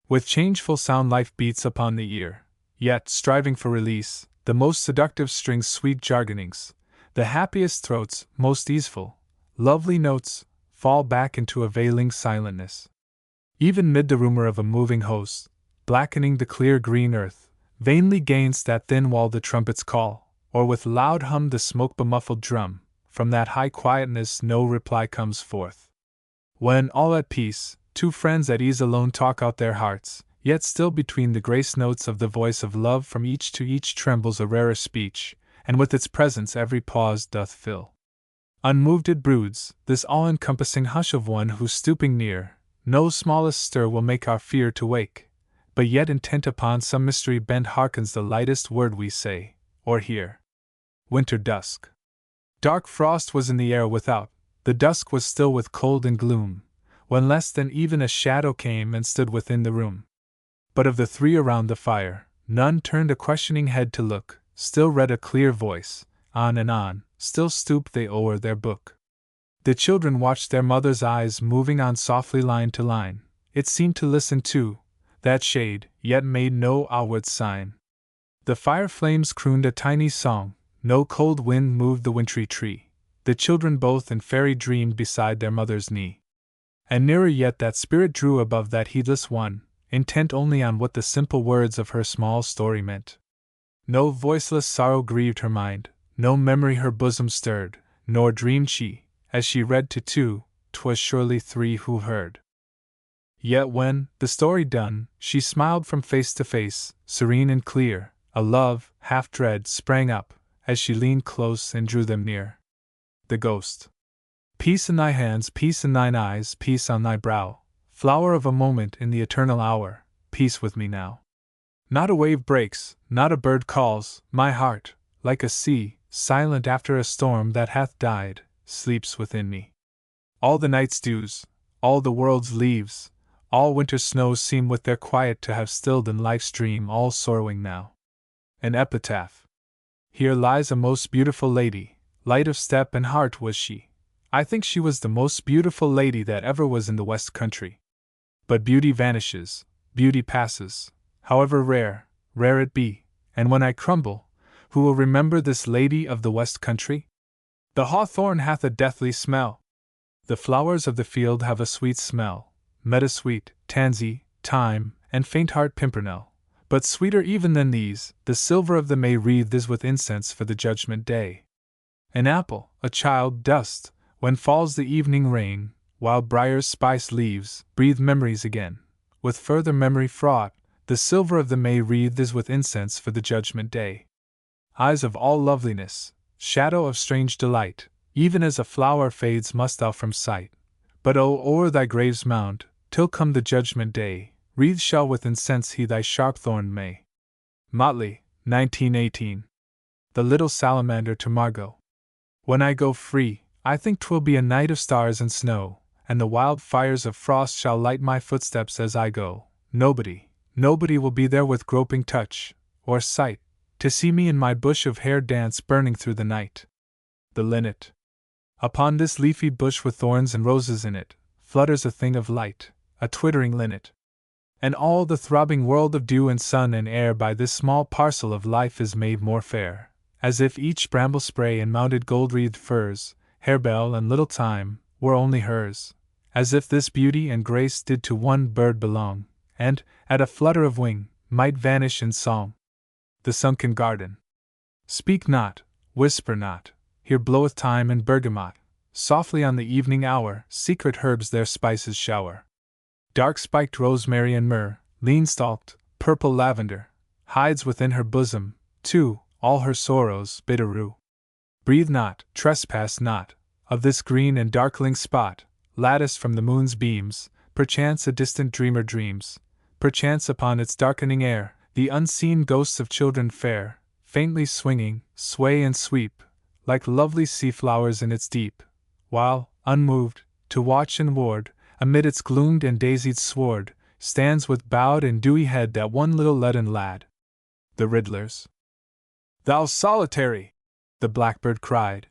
With changeful sound life beats upon the ear, yet, striving for release, the most seductive strings sweet jargonings, the happiest throats, most easeful, lovely notes, fall back into a veiling silentness. Even mid the rumor of a moving host, blackening the clear green earth, vainly gains that thin wall the trumpets call, or with loud hum the smoke-bemuffled drum, from that high quietness no reply comes forth. When, all at peace, two friends at ease alone talk out their hearts, yet still between the grace notes of the voice of love from each to each trembles a rarer speech, and with its presence every pause doth fill. Unmoved it broods, this all-encompassing hush of one who stooping near, no smallest stir will make our fear to wake, but yet intent upon some mystery bent hearkens the lightest word we say, or hear. Winter dusk. Dark frost was in the air without, the dusk was still with cold and gloom, when less than even a shadow came and stood within the room. But of the three around the fire, none turned a questioning head to look, still read a clear voice, on and on, still stooped they o'er their book. The children watched their mother's eyes moving on softly line to line, it seemed to listen too, that shade, yet made no outward sign. The fire flames crooned a tiny song, no cold wind moved the wintry tree, the children both in fairy dreamed beside their mother's knee. And nearer yet that spirit drew above that heedless one, intent only on what the simple words of her small story meant. No voiceless sorrow grieved her mind, no memory her bosom stirred, nor dreamed she, as she read to two, 'twas surely three who heard. Yet when, the story done, she smiled from face to face, serene and clear, a love, half dread, sprang up, as she leaned close and drew them near. The ghost. Peace in thy hands, peace in thine eyes, peace on thy brow, flower of a moment in the eternal hour, peace with me now. Not a wave breaks, not a bird calls, my heart, like a sea, silent after a storm that hath died, sleeps within me. All the night's dews, all the world's leaves, all winter's snows seem with their quiet to have stilled in life's dream all sorrowing now. An epitaph. Here lies a most beautiful lady, light of step and heart was she. I think she was the most beautiful lady that ever was in the West Country. But beauty vanishes, beauty passes, however rare, rare it be, and when I crumble, who will remember this lady of the West Country? The hawthorn hath a deathly smell. The flowers of the field have a sweet smell, meadowsweet, tansy, thyme, and faint-heart pimpernel. But sweeter even than these, the silver of the May wreathed is with incense for the judgment day. An apple, a child, dust, when falls the evening rain, wild briars spice leaves, breathe memories again. With further memory fraught, the silver of the May wreathed is with incense for the judgment day. Eyes of all loveliness, shadow of strange delight, even as a flower fades must thou from sight. But o'er thy grave's mound, till come the judgment day, wreathed shall with incense he thy sharp thorn may. Motley, 1918. The Little Salamander to Margot. When I go free, I think 'twill be a night of stars and snow, and the wild fires of frost shall light my footsteps as I go, Nobody will be there with groping touch, or sight, to see me in my bush of hair dance burning through the night. The linnet. Upon this leafy bush with thorns and roses in it, flutters a thing of light, a twittering linnet. And all the throbbing world of dew and sun and air by this small parcel of life is made more fair, as if each bramble spray and mounted gold-wreathed furze, harebell and little thyme, were only hers, as if this beauty and grace did to one bird belong, and, at a flutter of wing, might vanish in song. The sunken garden. Speak not, whisper not, here bloweth thyme and bergamot, softly on the evening hour, secret herbs their spices shower. Dark-spiked rosemary and myrrh, lean-stalked, purple lavender, hides within her bosom, too, all her sorrows, bitter rue. Breathe not, trespass not, of this green and darkling spot, latticed from the moon's beams, perchance a distant dreamer dreams, perchance upon its darkening air, the unseen ghosts of children fair, faintly swinging, sway and sweep, like lovely sea-flowers in its deep, while, unmoved, to watch and ward, amid its gloomed and daisied sward, stands with bowed and dewy head that one little leaden lad. The riddlers. Thou solitary! The blackbird cried.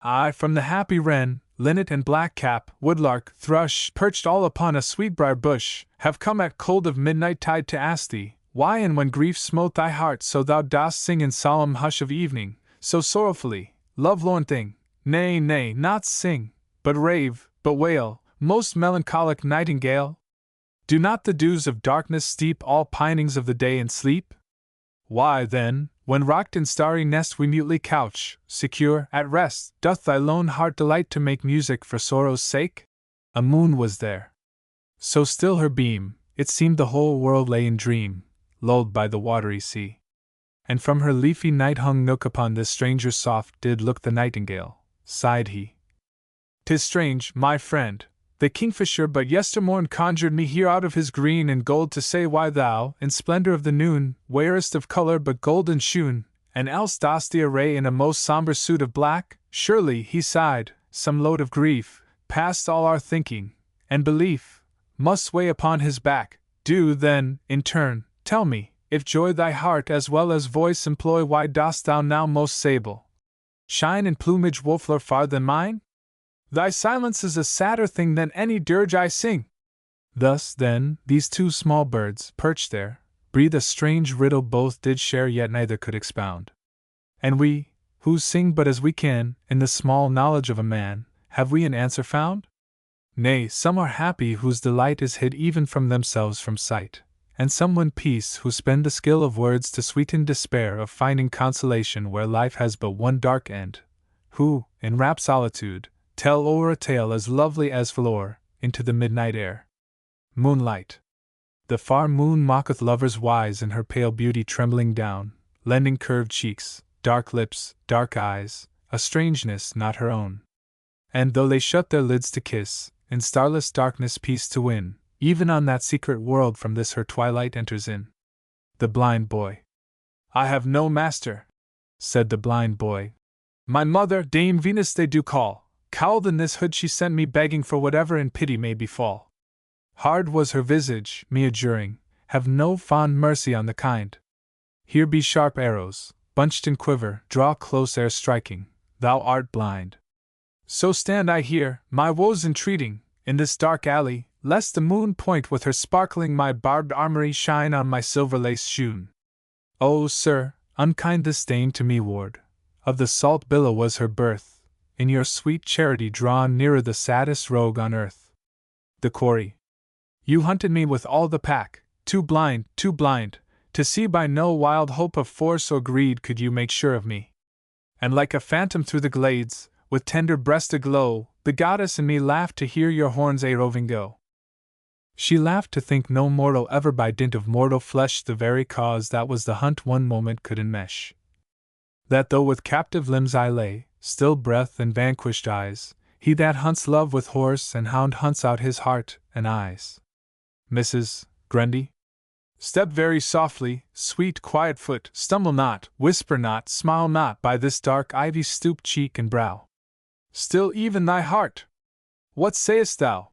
I, from the happy wren, linnet and blackcap, woodlark, thrush, perched all upon a sweetbriar bush, have come at cold of midnight tide to ask thee, why and when grief smote thy heart so thou dost sing in solemn hush of evening, so sorrowfully, lovelorn thing, nay, not sing, but rave, but wail, most melancholic nightingale? Do not the dews of darkness steep all pinings of the day in sleep? Why, then, when rocked in starry nest we mutely couch, secure, at rest, doth thy lone heart delight to make music for sorrow's sake? A moon was there. So still her beam, it seemed the whole world lay in dream, lulled by the watery sea. And from her leafy night-hung nook upon this stranger soft did look the nightingale. Sighed he. 'Tis strange, my friend, the kingfisher but yestermorn conjured me here out of his green and gold to say why thou, in splendor of the noon, wearest of color but golden shoon, and else dost thee array in a most somber suit of black? Surely, he sighed, some load of grief, past all our thinking, and belief, must weigh upon his back. Do, then, in turn, tell me, if joy thy heart as well as voice employ, why dost thou now most sable shine in plumage wofuler far than mine? Thy silence is a sadder thing than any dirge I sing. Thus, then, these two small birds, perched there, breathe a strange riddle both did share yet neither could expound. And we, who sing but as we can, in the small knowledge of a man, have we an answer found? Nay, some are happy whose delight is hid even from themselves from sight, and some win peace who spend the skill of words to sweeten despair of finding consolation where life has but one dark end, who, in rapt solitude, tell o'er a tale as lovely as velour, into the midnight air. Moonlight. The far moon mocketh lovers wise in her pale beauty trembling down, lending curved cheeks, dark lips, dark eyes, a strangeness not her own. And though they shut their lids to kiss, in starless darkness peace to win, even on that secret world from this her twilight enters in. The blind boy. I have no master, said the blind boy. My mother, Dame Venus they do call. Cowled in this hood she sent me begging for whatever in pity may befall. Hard was her visage, me adjuring, have no fond mercy on the kind. Here be sharp arrows, bunched in quiver, draw close ere striking, thou art blind. So stand I here, my woes entreating, in this dark alley, lest the moon point with her sparkling my barbed armory shine on my silver lace shoon. O sir, unkind this dame to me ward, of the salt billow was her birth, in your sweet charity drawn nearer the saddest rogue on earth. The quarry. You hunted me with all the pack, too blind, to see by no wild hope of force or greed could you make sure of me. And like a phantom through the glades, with tender breast aglow, the goddess in me laughed to hear your horns a-roving go. She laughed to think no mortal ever by dint of mortal flesh the very cause that was the hunt one moment could enmesh. That though with captive limbs I lay, still breath and vanquished eyes, he that hunts love with horse and hound hunts out his heart and eyes. Mrs. Grundy? Step very softly, sweet quiet foot, stumble not, whisper not, smile not by this dark ivy stoop cheek and brow. Still even thy heart! What sayest thou?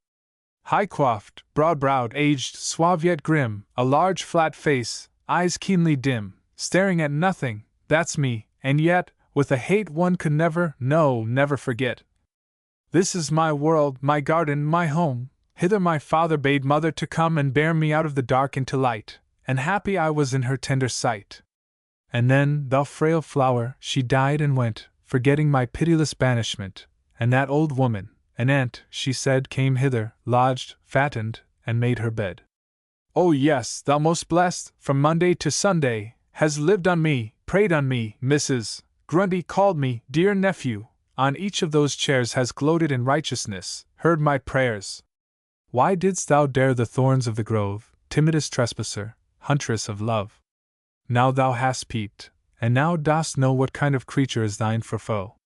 High-coiffed, broad-browed, aged, suave yet grim, a large flat face, eyes keenly dim, staring at nothing, that's me, and yet, with a hate one could never, no, never forget. This is my world, my garden, my home. Hither my father bade mother to come and bear me out of the dark into light, and happy I was in her tender sight. And then, thou frail flower, she died and went, forgetting my pitiless banishment, and that old woman, an aunt, she said, came hither, lodged, fattened, and made her bed. Oh yes, thou most blessed, from Monday to Sunday, has lived on me, prayed on me, Mrs. Grundy called me, dear nephew, on each of those chairs has gloated in righteousness, heard my prayers. Why didst thou dare the thorns of the grove, timidest trespasser, huntress of love? Now thou hast peeped, and now dost know what kind of creature is thine for foe.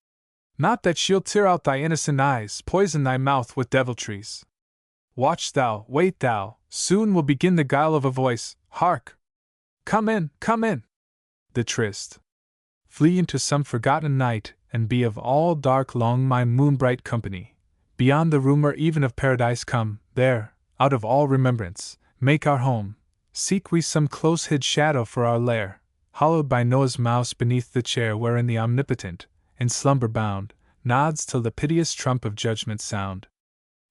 Not that she'll tear out thy innocent eyes, poison thy mouth with deviltries. Watch thou, wait thou, soon will begin the guile of a voice, hark! Come in, come in! The tryst. Flee into some forgotten night, and be of all dark long my moonbright company. Beyond the rumor even of paradise come, there, out of all remembrance, make our home. Seek we some close-hid shadow for our lair, hollowed by Noah's mouse beneath the chair wherein the Omnipotent, in slumber bound, nods till the piteous trump of judgment sound.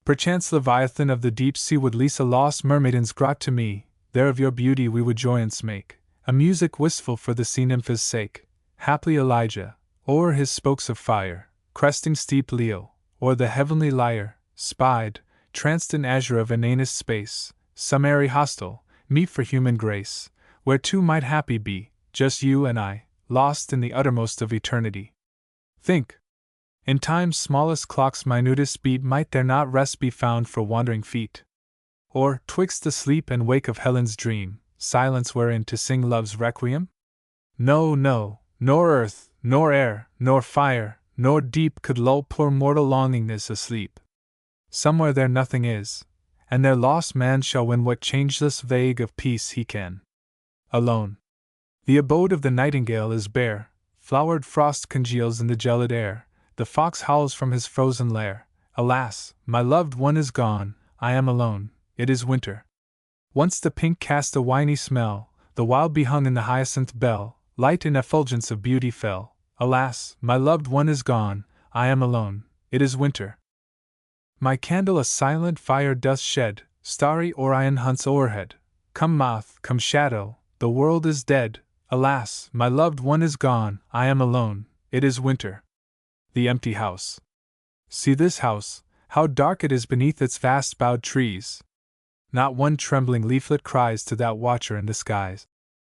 Perchance Leviathan of the deep sea would lease a lost mermaiden's grot to me, there of your beauty we would joyance make, a music wistful for the sea nympha's sake. Haply Elijah, o'er his spokes of fire, cresting steep Leo, or the heavenly lyre, spied, tranced in azure of inanest space, some airy hostel, meet for human grace, where two might happy be, just you and I, lost in the uttermost of eternity. Think! In time's smallest clock's minutest beat might there not rest be found for wandering feet? Or, twixt the sleep and wake of Helen's dream, silence wherein to sing love's requiem? No, no, nor earth, nor air, nor fire, nor deep could lull poor mortal longingness asleep. Somewhere there nothing is, and their lost man shall win what changeless vague of peace he can. Alone. The abode of the nightingale is bare, flowered frost congeals in the gelid air, the fox howls from his frozen lair. Alas, my loved one is gone, I am alone, it is winter. Once the pink cast a winy smell, the wild bee hung in the hyacinth bell, light in effulgence of beauty fell. Alas, my loved one is gone, I am alone, it is winter. My candle a silent fire doth shed, starry Orion hunts o'erhead. Come moth, come shadow, the world is dead. Alas, my loved one is gone, I am alone, it is winter. The empty house. See this house, how dark it is beneath its vast bowed trees. Not one trembling leaflet cries to that watcher in the skies.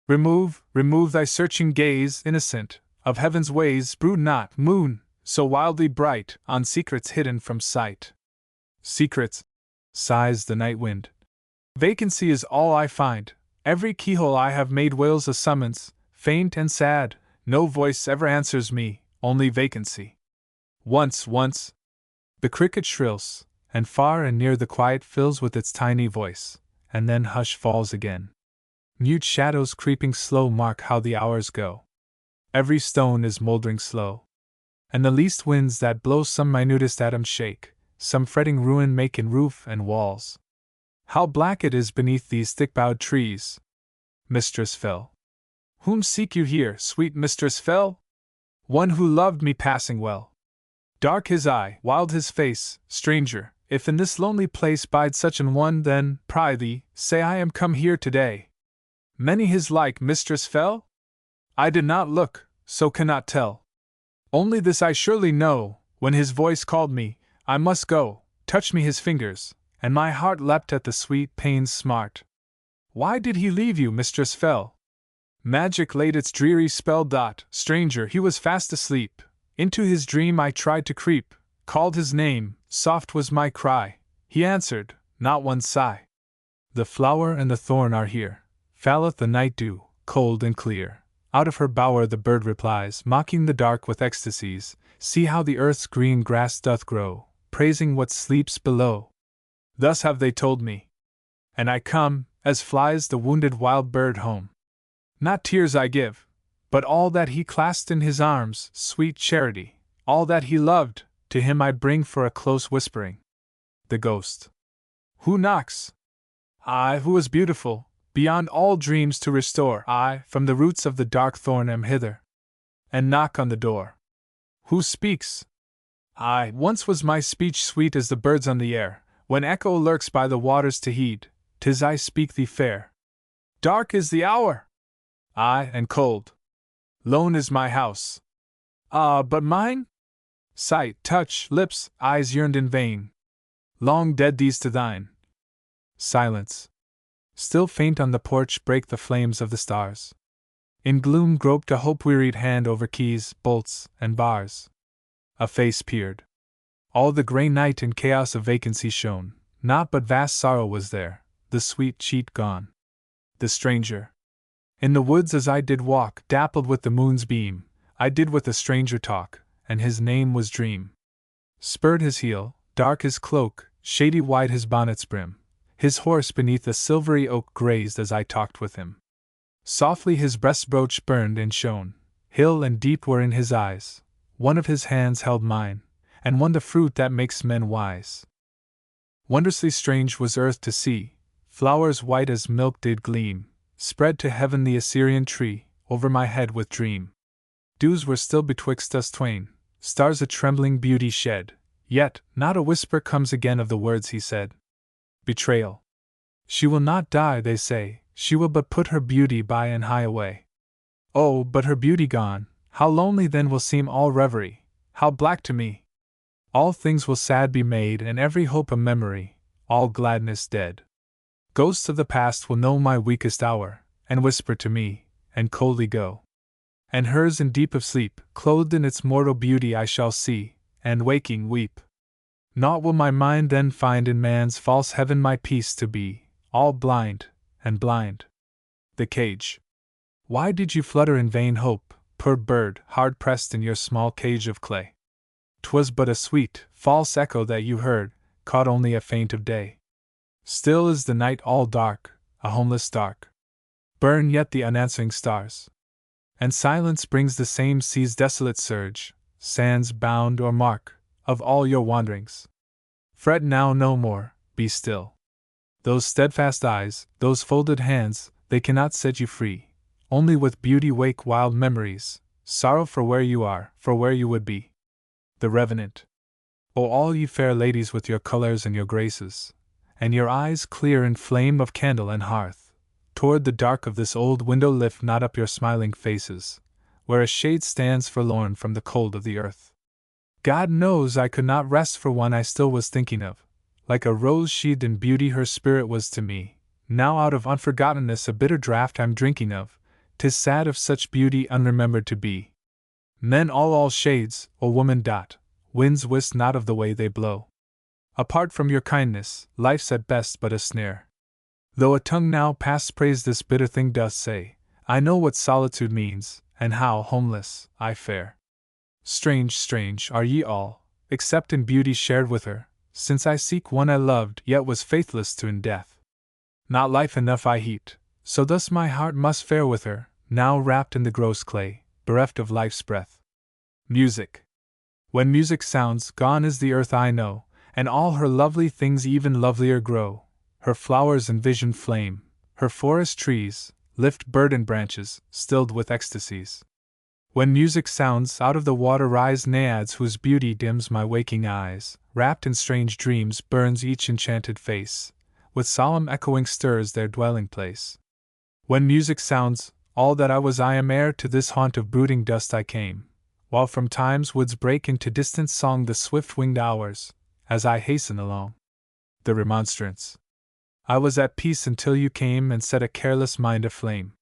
Remove, remove thy searching gaze, innocent, of heaven's ways, brood not, moon, so wildly bright, on secrets hidden from sight. Secrets, sighs the night wind. Vacancy is all I find, every keyhole I have made wails a summons, faint and sad, no voice ever answers me, only vacancy. Once, the cricket shrills, and far and near the quiet fills with its tiny voice, and then hush falls again. Mute shadows creeping slow mark how the hours go. Every stone is mouldering slow, and the least winds that blow some minutest atom shake, some fretting ruin make in roof and walls. How black it is beneath these thick-boughed trees! Mistress Fell. Whom seek you here, sweet Mistress Fell? One who loved me passing well. Dark his eye, wild his face, stranger, if in this lonely place bide such an one, then, prithee, say I am come here today. Many his like, Mistress Fell? I did not look, so cannot tell. Only this I surely know, when his voice called me, I must go, touched me his fingers, and my heart leapt at the sweet pain's smart. Why did he leave you, Mistress Fell? Magic laid its dreary spell. Stranger, he was fast asleep. Into his dream I tried to creep, called his name, soft was my cry. He answered, not one sigh. The flower and the thorn are here. Falleth the night dew, cold and clear. Out of her bower the bird replies, mocking the dark with ecstasies. See how the earth's green grass doth grow, praising what sleeps below. Thus have they told me. And I come, as flies the wounded wild bird home. Not tears I give, but all that he clasped in his arms, sweet charity, all that he loved, to him I bring for a close whispering. The ghost. Who knocks? I, who was beautiful, beyond all dreams to restore, I, from the roots of the dark thorn am hither, and knock on the door. Who speaks? I, once was my speech sweet as the birds on the air, when echo lurks by the waters to heed, 'tis I speak thee fair. Dark is the hour! Aye, and cold. Lone is my house. Ah, but mine? Sight, touch, lips, eyes yearned in vain. Long dead these to thine. Silence. Still faint on the porch break the flames of the stars. In gloom groped a hope-wearied hand over keys, bolts, and bars. A face peered. All the grey night in chaos of vacancy shone, naught but vast sorrow was there, the sweet cheat gone. The stranger. In the woods as I did walk, dappled with the moon's beam, I did with a stranger talk, and his name was Dream. Spurred his heel, dark his cloak, shady white his bonnet's brim. His horse beneath a silvery oak grazed as I talked with him. Softly his breast brooch burned and shone, hill and deep were in his eyes. One of his hands held mine, and one the fruit that makes men wise. Wondrously strange was earth to see, flowers white as milk did gleam, spread to heaven the Assyrian tree, over my head with dream. Dews were still betwixt us twain, stars a trembling beauty shed, yet not a whisper comes again of the words he said. Betrayal. She will not die, they say, she will but put her beauty by and hie away. Oh, but her beauty gone, how lonely then will seem all reverie, how black to me! All things will sad be made, and every hope a memory, all gladness dead. Ghosts of the past will know my weakest hour, and whisper to me, and coldly go. And hers in deep of sleep, clothed in its mortal beauty I shall see, and waking weep. Naught will my mind then find in man's false heaven my peace to be, all blind, and blind. The cage. Why did you flutter in vain hope, poor bird, hard pressed in your small cage of clay? 'Twas but a sweet, false echo that you heard, caught only a feint of day. Still is the night all dark, a homeless dark. Burn yet the unanswering stars. And silence brings the same sea's desolate surge, sands bound or mark, of all your wanderings. Fret now no more, be still. Those steadfast eyes, those folded hands, they cannot set you free. Only with beauty wake wild memories, sorrow for where you are, for where you would be. The Revenant. O all ye fair ladies with your colors and your graces, and your eyes clear in flame of candle and hearth, toward the dark of this old window lift not up your smiling faces, where a shade stands forlorn from the cold of the earth. God knows I could not rest for one I still was thinking of. Like a rose sheathed in beauty her spirit was to me. Now out of unforgottenness a bitter draught I'm drinking of. 'Tis sad of such beauty unremembered to be. Men all shades, O woman. Winds wist not of the way they blow. Apart from your kindness, life's at best but a snare. Though a tongue now past praise this bitter thing doth say, I know what solitude means, and how homeless I fare. Strange, strange are ye all, except in beauty shared with her, since I seek one I loved yet was faithless to in death. Not life enough I heaped, so thus my heart must fare with her, now wrapped in the gross clay, bereft of life's breath. Music. When music sounds, gone is the earth I know, and all her lovely things even lovelier grow. Her flowers in vision flame, her forest trees lift burdened branches, stilled with ecstasies. When music sounds, out of the water rise naiads whose beauty dims my waking eyes, wrapped in strange dreams burns each enchanted face, with solemn echoing stirs their dwelling place. When music sounds, all that I was I am ere to this haunt of brooding dust I came, while from time's woods break into distant song the swift-winged hours, as I hasten along. The Remonstrance. I was at peace until you came and set a careless mind aflame.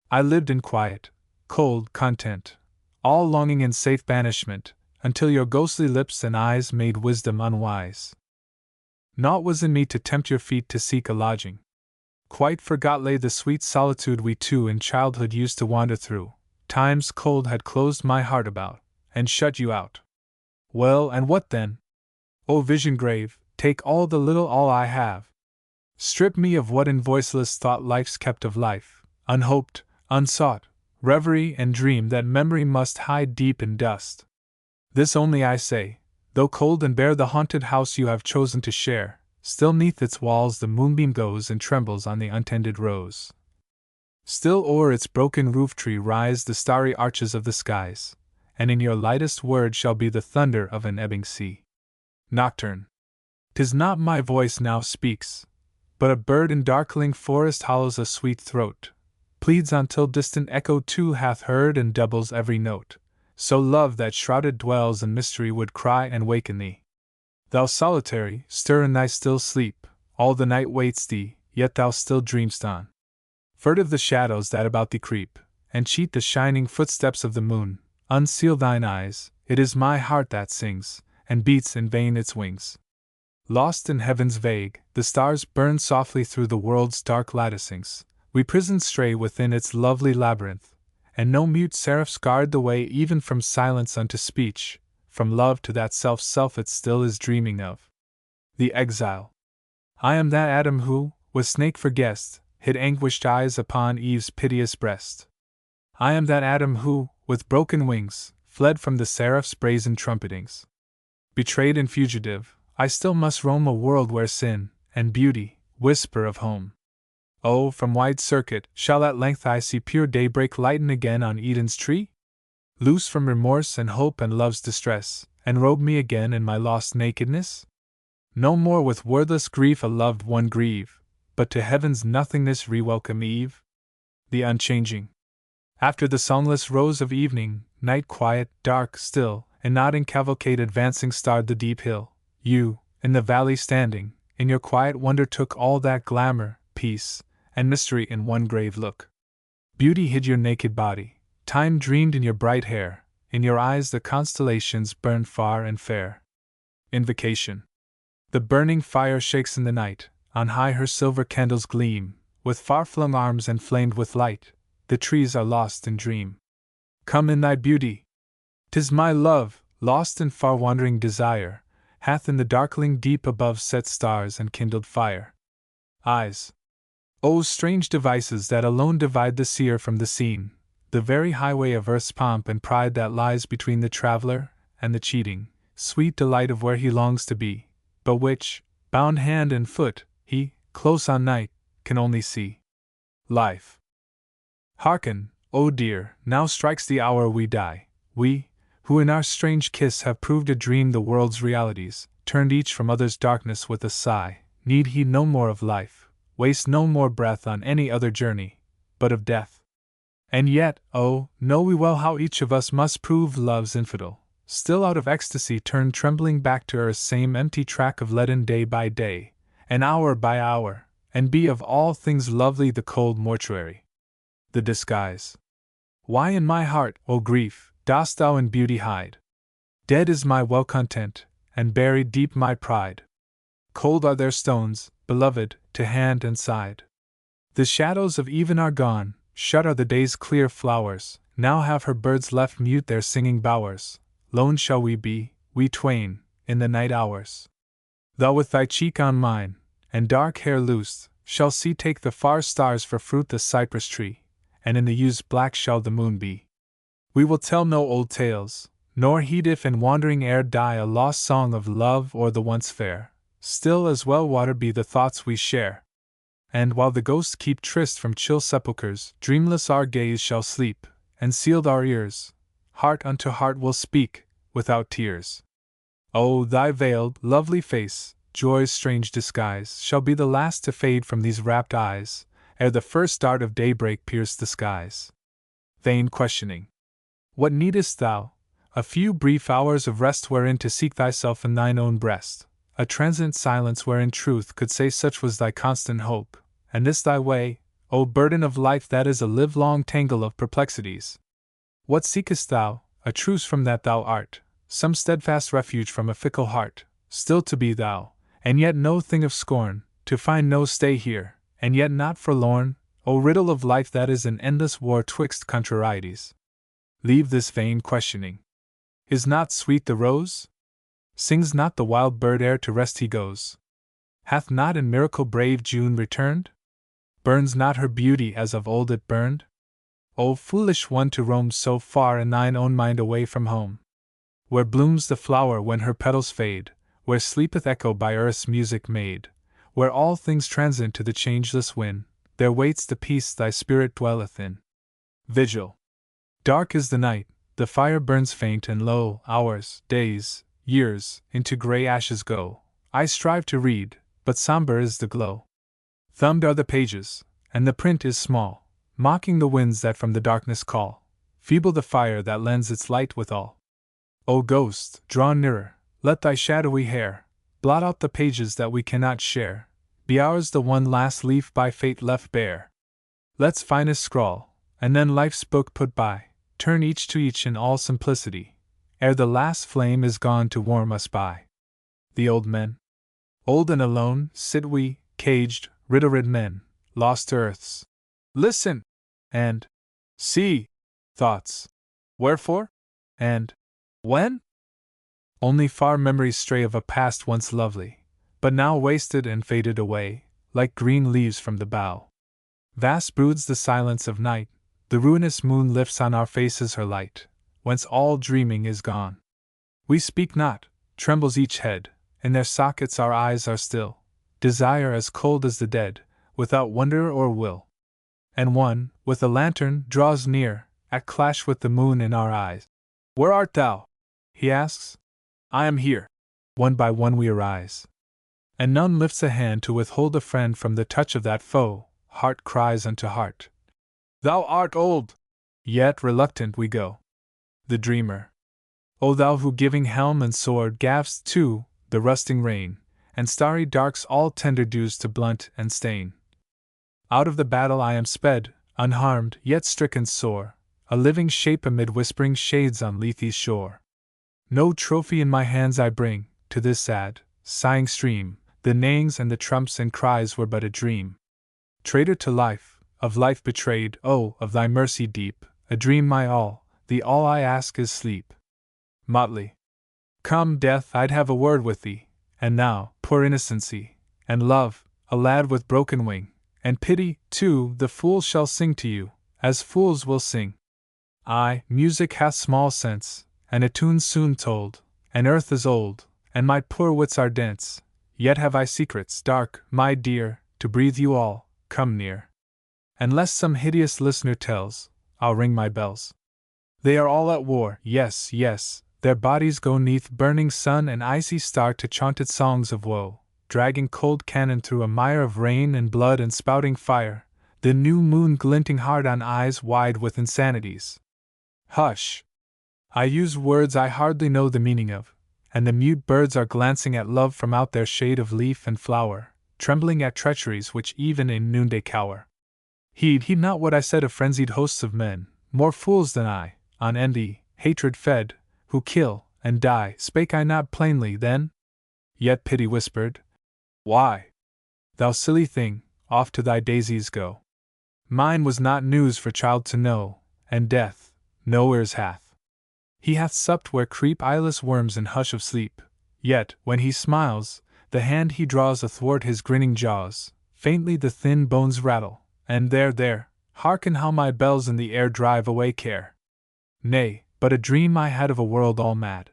I lived in quiet, cold content, all longing in safe banishment, until your ghostly lips and eyes made wisdom unwise. Naught was in me to tempt your feet to seek a lodging. Quite forgot lay the sweet solitude we two in childhood used to wander through. Time's cold had closed my heart about, and shut you out. Well, and what then? O vision grave, take all the little all I have. Strip me of what in voiceless thought life's kept of life, unhoped, unsought, reverie and dream that memory must hide deep in dust. This only I say, though cold and bare the haunted house you have chosen to share, still 'neath its walls the moonbeam goes and trembles on the untended rose. Still o'er its broken roof tree rise the starry arches of the skies, and in your lightest word shall be the thunder of an ebbing sea. Nocturne. 'Tis not my voice now speaks, but a bird in darkling forest hollows a sweet throat, pleads until distant echo too hath heard and doubles every note. So love that shrouded dwells in mystery would cry and waken thee. Thou solitary, stir in thy still sleep, all the night waits thee, yet thou still dreamst on. Furtive the shadows that about thee creep, and cheat the shining footsteps of the moon. Unseal thine eyes, it is my heart that sings, and beats in vain its wings. Lost in heaven's vague, the stars burn softly through the world's dark latticings. We prisoned stray within its lovely labyrinth, and no mute seraphs guard the way even from silence unto speech, from love to that self it still is dreaming of. The exile. I am that Adam who, with snake for guest, hid anguished eyes upon Eve's piteous breast. I am that Adam who, with broken wings, fled from the seraph's brazen trumpetings. Betrayed and fugitive, I still must roam a world where sin and beauty whisper of home. Oh, from wide circuit shall at length I see pure daybreak lighten again on Eden's tree? Loose from remorse and hope and love's distress, and robe me again in my lost nakedness? No more with wordless grief a loved one grieve, but to heaven's nothingness re-welcome Eve? The unchanging. After the songless rose of evening, night quiet, dark, still, and nodding cavalcade advancing starred the deep hill. You, in the valley standing, in your quiet wonder took all that glamour, peace, and mystery in one grave look. Beauty hid your naked body, time dreamed in your bright hair, in your eyes the constellations burned far and fair. Invocation. The burning fire shakes in the night, on high her silver candles gleam, with far-flung arms enflamed with light, the trees are lost in dream. Come in thy beauty! 'Tis my love, lost in far-wandering desire, hath in the darkling deep above set stars and kindled fire. Eyes. O strange devices that alone divide the seer from the seen, the very highway of earth's pomp and pride that lies between the traveler and the cheating, sweet delight of where he longs to be, but which, bound hand and foot, he, close on night, can only see. Life. Hearken, O dear, now strikes the hour we die, we, who in our strange kiss have proved a dream the world's realities, turned each from other's darkness with a sigh, need heed no more of life, waste no more breath on any other journey, but of death. And yet, oh, know we well how each of us must prove love's infidel, still out of ecstasy turn trembling back to earth's same empty track of leaden day by day, and hour by hour, and be of all things lovely the cold mortuary. The disguise. Why in my heart, O grief, dost thou in beauty hide? Dead is my well-content, and buried deep my pride. Cold are their stones, beloved, to hand and side. The shadows of even are gone, shut are the day's clear flowers, now have her birds left mute their singing bowers, lone shall we be, we twain, in the night hours. Thou with thy cheek on mine, and dark hair loosed, shall see take the far stars for fruit the cypress tree, and in the yew's black shall the moon be. We will tell no old tales, nor heed if in wandering air die a lost song of love or the once fair, still as well water be the thoughts we share. And while the ghosts keep tryst from chill sepulchres, dreamless our gaze shall sleep, and sealed our ears, heart unto heart will speak, without tears. Oh, thy veiled, lovely face, joy's strange disguise, shall be the last to fade from these rapt eyes, ere the first dart of daybreak pierce the skies. Vain questioning. What needest thou? A few brief hours of rest wherein to seek thyself in thine own breast, a transient silence wherein truth could say such was thy constant hope, and this thy way, O burden of life that is a livelong tangle of perplexities. What seekest thou? A truce from that thou art, some steadfast refuge from a fickle heart, still to be thou, and yet no thing of scorn, to find no stay here, and yet not forlorn, O riddle of life that is an endless war twixt contrarieties. Leave this vain questioning. Is not sweet the rose? Sings not the wild bird ere to rest he goes? Hath not in miracle brave June returned? Burns not her beauty as of old it burned? O foolish one to roam so far in thine own mind away from home, where blooms the flower when her petals fade, where sleepeth echo by earth's music made, where all things transient to the changeless win, there waits the peace thy spirit dwelleth in. Vigil. Dark is the night, the fire burns faint and low, hours, days, years, into grey ashes go. I strive to read, but sombre is the glow. Thumbed are the pages, and the print is small, mocking the winds that from the darkness call, feeble the fire that lends its light withal. O ghost, draw nearer, let thy shadowy hair blot out the pages that we cannot share, be ours the one last leaf by fate left bare. Let's finest scrawl, and then life's book put by, turn each to each in all simplicity, ere the last flame is gone to warm us by. The old men. Old and alone, sit we, caged, riddle-rid men, lost to earth's. Listen! And see! Thoughts. Wherefore? And when? Only far memories stray of a past once lovely, but now wasted and faded away, like green leaves from the bough. Vast broods the silence of night, the ruinous moon lifts on our faces her light, whence all dreaming is gone. We speak not, trembles each head, in their sockets our eyes are still, desire as cold as the dead, without wonder or will. And one, with a lantern, draws near, at clash with the moon in our eyes. Where art thou? He asks. I am here. One by one we arise. And none lifts a hand to withhold a friend from the touch of that foe, heart cries unto heart. Thou art old! Yet reluctant we go. The dreamer. O thou who giving helm and sword gav'st too the rusting rein, and starry darks all tender dews to blunt and stain. Out of the battle I am sped, unharmed, yet stricken sore, a living shape amid whispering shades on Lethe's shore. No trophy in my hands I bring, to this sad, sighing stream, the neighings and the trumps and cries were but a dream. Traitor to life, of life betrayed, oh, of thy mercy deep, a dream my all, the all I ask is sleep. Motley. Come, death, I'd have a word with thee, and now, poor innocency, and love, a lad with broken wing, and pity, too, the fool shall sing to you, as fools will sing. Aye, music hath small sense, and a tune soon told, and earth is old, and my poor wits are dense, yet have I secrets dark, my dear, to breathe you all, come near. And lest some hideous listener tells, I'll ring my bells. They are all at war, yes, yes, their bodies go neath burning sun and icy star to chaunted songs of woe, dragging cold cannon through a mire of rain and blood and spouting fire, the new moon glinting hard on eyes wide with insanities. Hush! I use words I hardly know the meaning of, and the mute birds are glancing at love from out their shade of leaf and flower, trembling at treacheries which even in noonday cower. Heed not what I said of frenzied hosts of men, more fools than I, on envy, hatred fed, who kill and die. Spake I not plainly then? Yet pity whispered, Why? Thou silly thing, off to thy daisies go. Mine was not news for child to know, and death no ears hath. He hath supped where creep eyeless worms in hush of sleep, yet, when he smiles, the hand he draws athwart his grinning jaws, faintly the thin bones rattle, and there, hearken how my bells in the air drive away care. Nay, but a dream I had of a world all mad.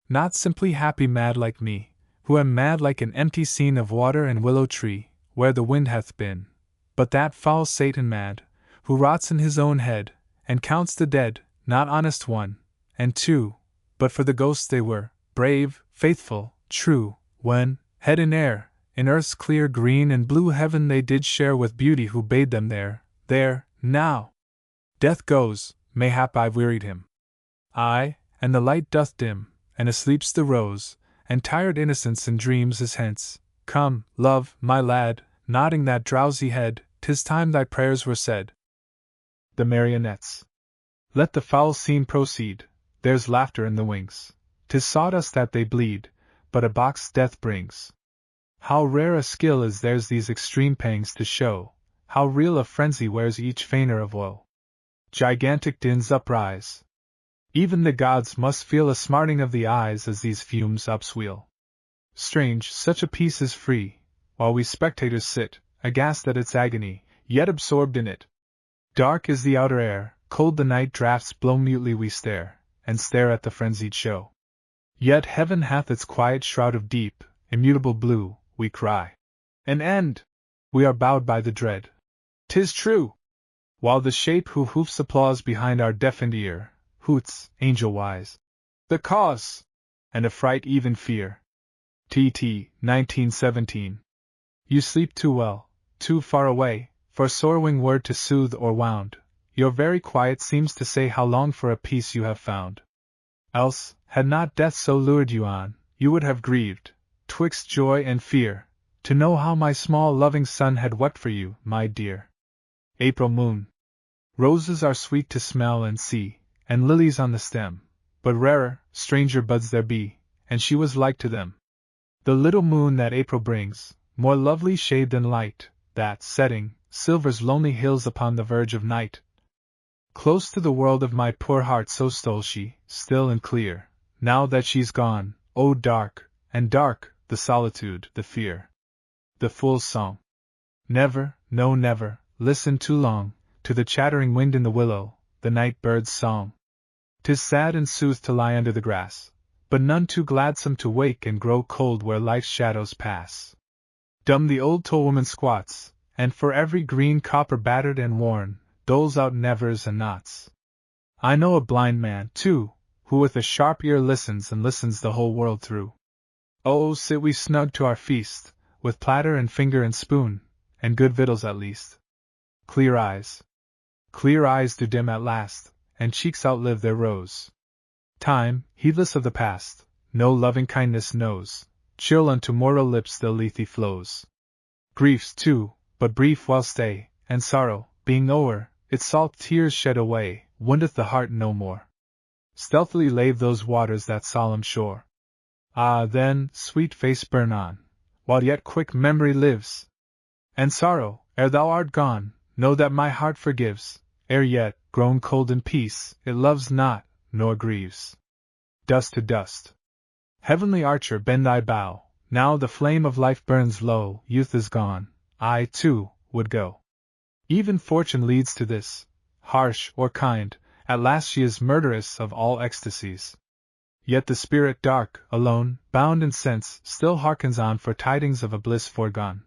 Not simply happy mad like me, who am mad like an empty scene of water and willow tree, where the wind hath been, but that foul Satan mad, who rots in his own head, and counts the dead, not honest one, and two, but for the ghosts they were, brave, faithful, true, when, head in air, in earth's clear green and blue heaven they did share with beauty who bade them there, now. Death goes, mayhap I've wearied him. Aye, and the light doth dim, and asleep's the rose, and tired innocence in dreams is hence. Come, love, my lad, nodding that drowsy head, 'tis time thy prayers were said. The marionettes. Let the foul scene proceed, there's laughter in the wings, 'tis sawdust that they bleed, but a box death brings. How rare a skill is theirs these extreme pangs to show, how real a frenzy wears each feigner of woe. Gigantic dins uprise. Even the gods must feel a smarting of the eyes as these fumes upsweel. Strange, such a piece is free, while we spectators sit, aghast at its agony, yet absorbed in it. Dark is the outer air, cold the night draughts blow, mutely we stare, and stare at the frenzied show. Yet heaven hath its quiet shroud of deep, immutable blue, we cry. An end! We are bowed by the dread. 'Tis true! While the shape who hoofs applause behind our deafened ear, hoots, angel-wise. The cause! And affright even fear. T.T. 1917. You sleep too well, too far away, for sorrowing word to soothe or wound. Your very quiet seems to say how long for a peace you have found. Else, had not death so lured you on, you would have grieved, twixt joy and fear, to know how my small loving son had wept for you, my dear. April moon. Roses are sweet to smell and see, and lilies on the stem, but rarer, stranger buds there be, and she was like to them. The little moon that April brings, more lovely shade than light, that, setting, silvers lonely hills upon the verge of night. Close to the world of my poor heart so stole she, still and clear. Now that she's gone, oh dark, and dark, the solitude, the fear. The fool's song. Never, no never, listen too long, to the chattering wind in the willow, the night bird's song. 'Tis sad and sooth to lie under the grass, but none too gladsome to wake and grow cold where life's shadows pass. Dumb the old toll-woman squats, and for every green copper battered and worn, doles out nevers and nots. I know a blind man, too, who with a sharp ear listens and listens the whole world through. Oh, sit we snug to our feast, with platter and finger and spoon, and good victuals at least. Clear eyes do dim at last, and cheeks outlive their rose. Time, heedless of the past, no loving kindness knows, chill unto mortal lips the lethe flows. Griefs, too, but brief while stay, and sorrow, being o'er, its salt tears shed away, woundeth the heart no more. Stealthily lave those waters that solemn shore. Ah, then, sweet face, burn on, while yet quick memory lives. And sorrow, ere thou art gone, know that my heart forgives, ere yet, grown cold in peace, it loves not, nor grieves. Dust to dust. Heavenly Archer, bend thy bow, now the flame of life burns low, youth is gone, I, too, would go. Even fortune leads to this, harsh or kind, at last she is murderess of all ecstasies. Yet the spirit dark, alone, bound in sense, still hearkens on for tidings of a bliss foregone.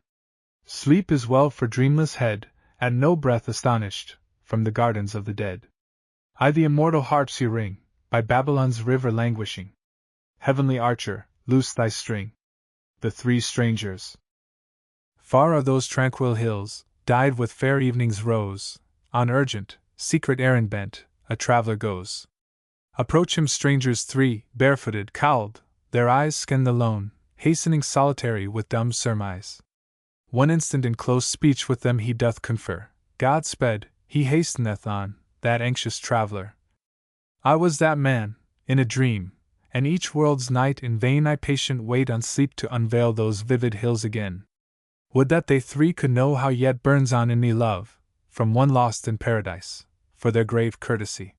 Sleep is well for dreamless head, at no breath astonished, from the gardens of the dead. I the immortal harps you ring, by Babylon's river languishing. Heavenly Archer, loose thy string. The Three Strangers. Far are those tranquil hills, dyed with fair evening's rose, on urgent, secret errand bent, a traveler goes. Approach him strangers three, barefooted, cowled, their eyes scan the lone, hastening solitary with dumb surmise. One instant in close speech with them he doth confer, God sped, he hasteneth on, that anxious traveler. I was that man, in a dream, and each world's night in vain I patient wait on sleep to unveil those vivid hills again. Would that they three could know how yet burns on in me love, from one lost in paradise, for their grave courtesy.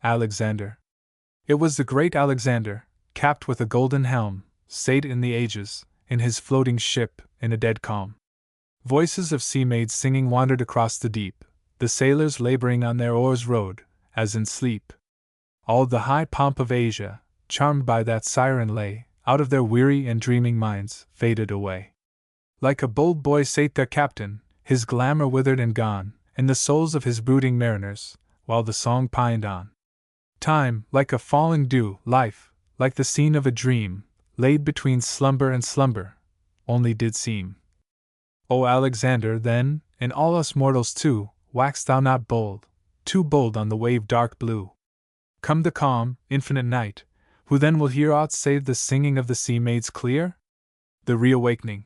Alexander. It was the great Alexander, capped with a golden helm, sate in the ages, in his floating ship, in a dead calm. Voices of sea maids singing wandered across the deep, the sailors laboring on their oars rowed, as in sleep. All the high pomp of Asia, charmed by that siren lay, out of their weary and dreaming minds, faded away. Like a bold boy sate their captain, his glamour withered and gone, in the souls of his brooding mariners, while the song pined on. Time, like a falling dew, life, like the scene of a dream, laid between slumber and slumber, only did seem. O Alexander, then, in all us mortals too, wax thou not bold, too bold on the wave dark blue. Come the calm, infinite night, who then will hear aught save the singing of the sea maids clear? The reawakening.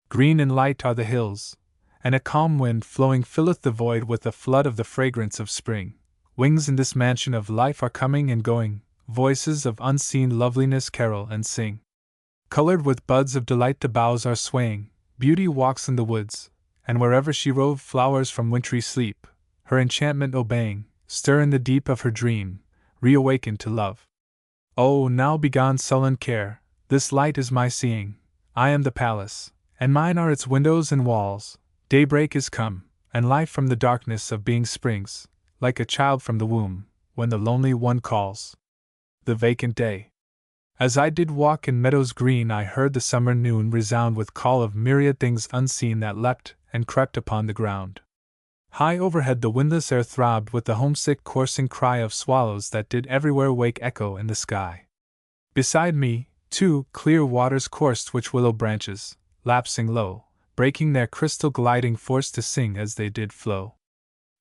Green and light are the hills, and a calm wind flowing filleth the void with a flood of the fragrance of spring. Wings in this mansion of life are coming and going, voices of unseen loveliness carol and sing. Colored with buds of delight the boughs are swaying, beauty walks in the woods, and wherever she roved flowers from wintry sleep, her enchantment obeying, stir in the deep of her dream, reawakened to love. Oh, now begone sullen care, this light is my seeing, I am the palace, and mine are its windows and walls. Daybreak is come, and life from the darkness of being springs, like a child from the womb, when the lonely one calls. The vacant day. As I did walk in meadows green, I heard the summer noon resound with call of myriad things unseen that leapt and crept upon the ground. High overhead the windless air throbbed with the homesick coursing cry of swallows that did everywhere wake echo in the sky. Beside me, too, clear waters coursed which willow branches, lapsing low, breaking their crystal gliding force to sing as they did flow.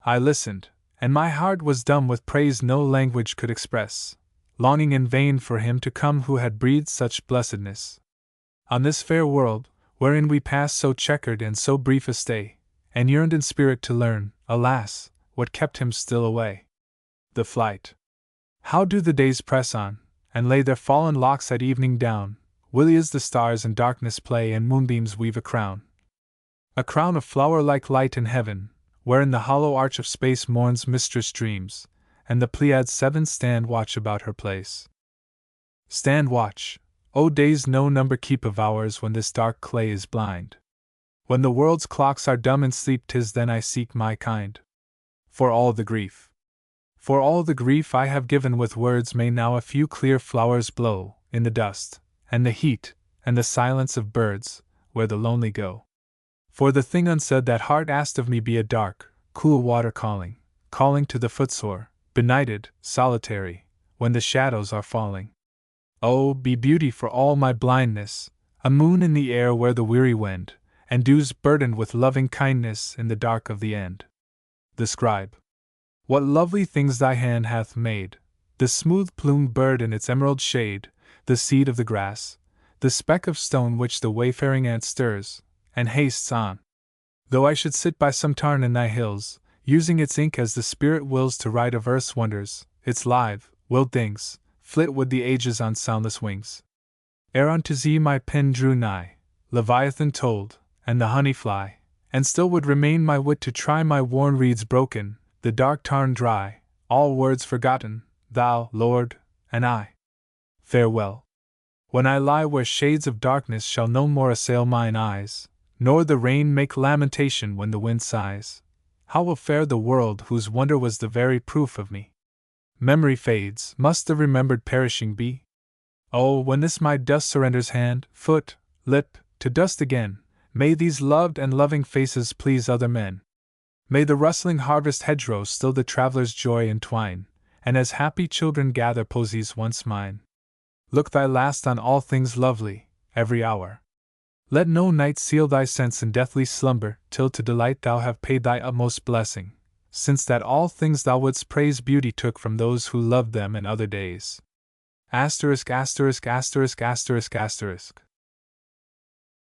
I listened, and my heart was dumb with praise no language could express, longing in vain for him to come who had breathed such blessedness. On this fair world, wherein we passed so checkered and so brief a stay, and yearned in spirit to learn, alas, what kept him still away. The flight. How do the days press on, and lay their fallen locks at evening down, willy as the stars in darkness play and moonbeams weave a crown. A crown of flower-like light in heaven, wherein the hollow arch of space mourns mistress dreams, and the Pleiads seven stand watch about her place. Stand watch, O days no number keep of hours when this dark clay is blind. When the world's clocks are dumb in sleep, 'tis then I seek my kind. For all the grief I have given with words, may now a few clear flowers blow in the dust, and the heat, and the silence of birds, where the lonely go. For the thing unsaid that heart asked of me be a dark, cool water calling to the footsore, benighted, solitary, when the shadows are falling. Oh, be beauty for all my blindness, a moon in the air where the weary wend, and dews burdened with loving kindness in the dark of the end. The scribe. What lovely things thy hand hath made, the smooth-plumed bird in its emerald shade, the seed of the grass, the speck of stone which the wayfaring ant stirs, and hastes on. Though I should sit by some tarn in thy hills, using its ink as the spirit wills to write of earth's wonders, its live, willed things, flit with the ages on soundless wings. Ere unto thee my pen drew nigh, Leviathan told, and the honey fly, and still would remain my wit to try my worn reeds broken, the dark tarn dry, all words forgotten, thou, Lord, and I. Farewell. When I lie where shades of darkness shall no more assail mine eyes, nor the rain make lamentation when the wind sighs, how will fare the world whose wonder was the very proof of me? Memory fades, must the remembered perishing be? Oh, when this my dust surrenders hand, foot, lip, to dust again, may these loved and loving faces please other men. May the rustling harvest hedgerows still the traveler's joy entwine, and as happy children gather posies once mine. Look thy last on all things lovely, every hour. Let no night seal thy sense in deathly slumber, till to delight thou have paid thy utmost blessing, since that all things thou wouldst praise beauty took from those who loved them in other days. **********.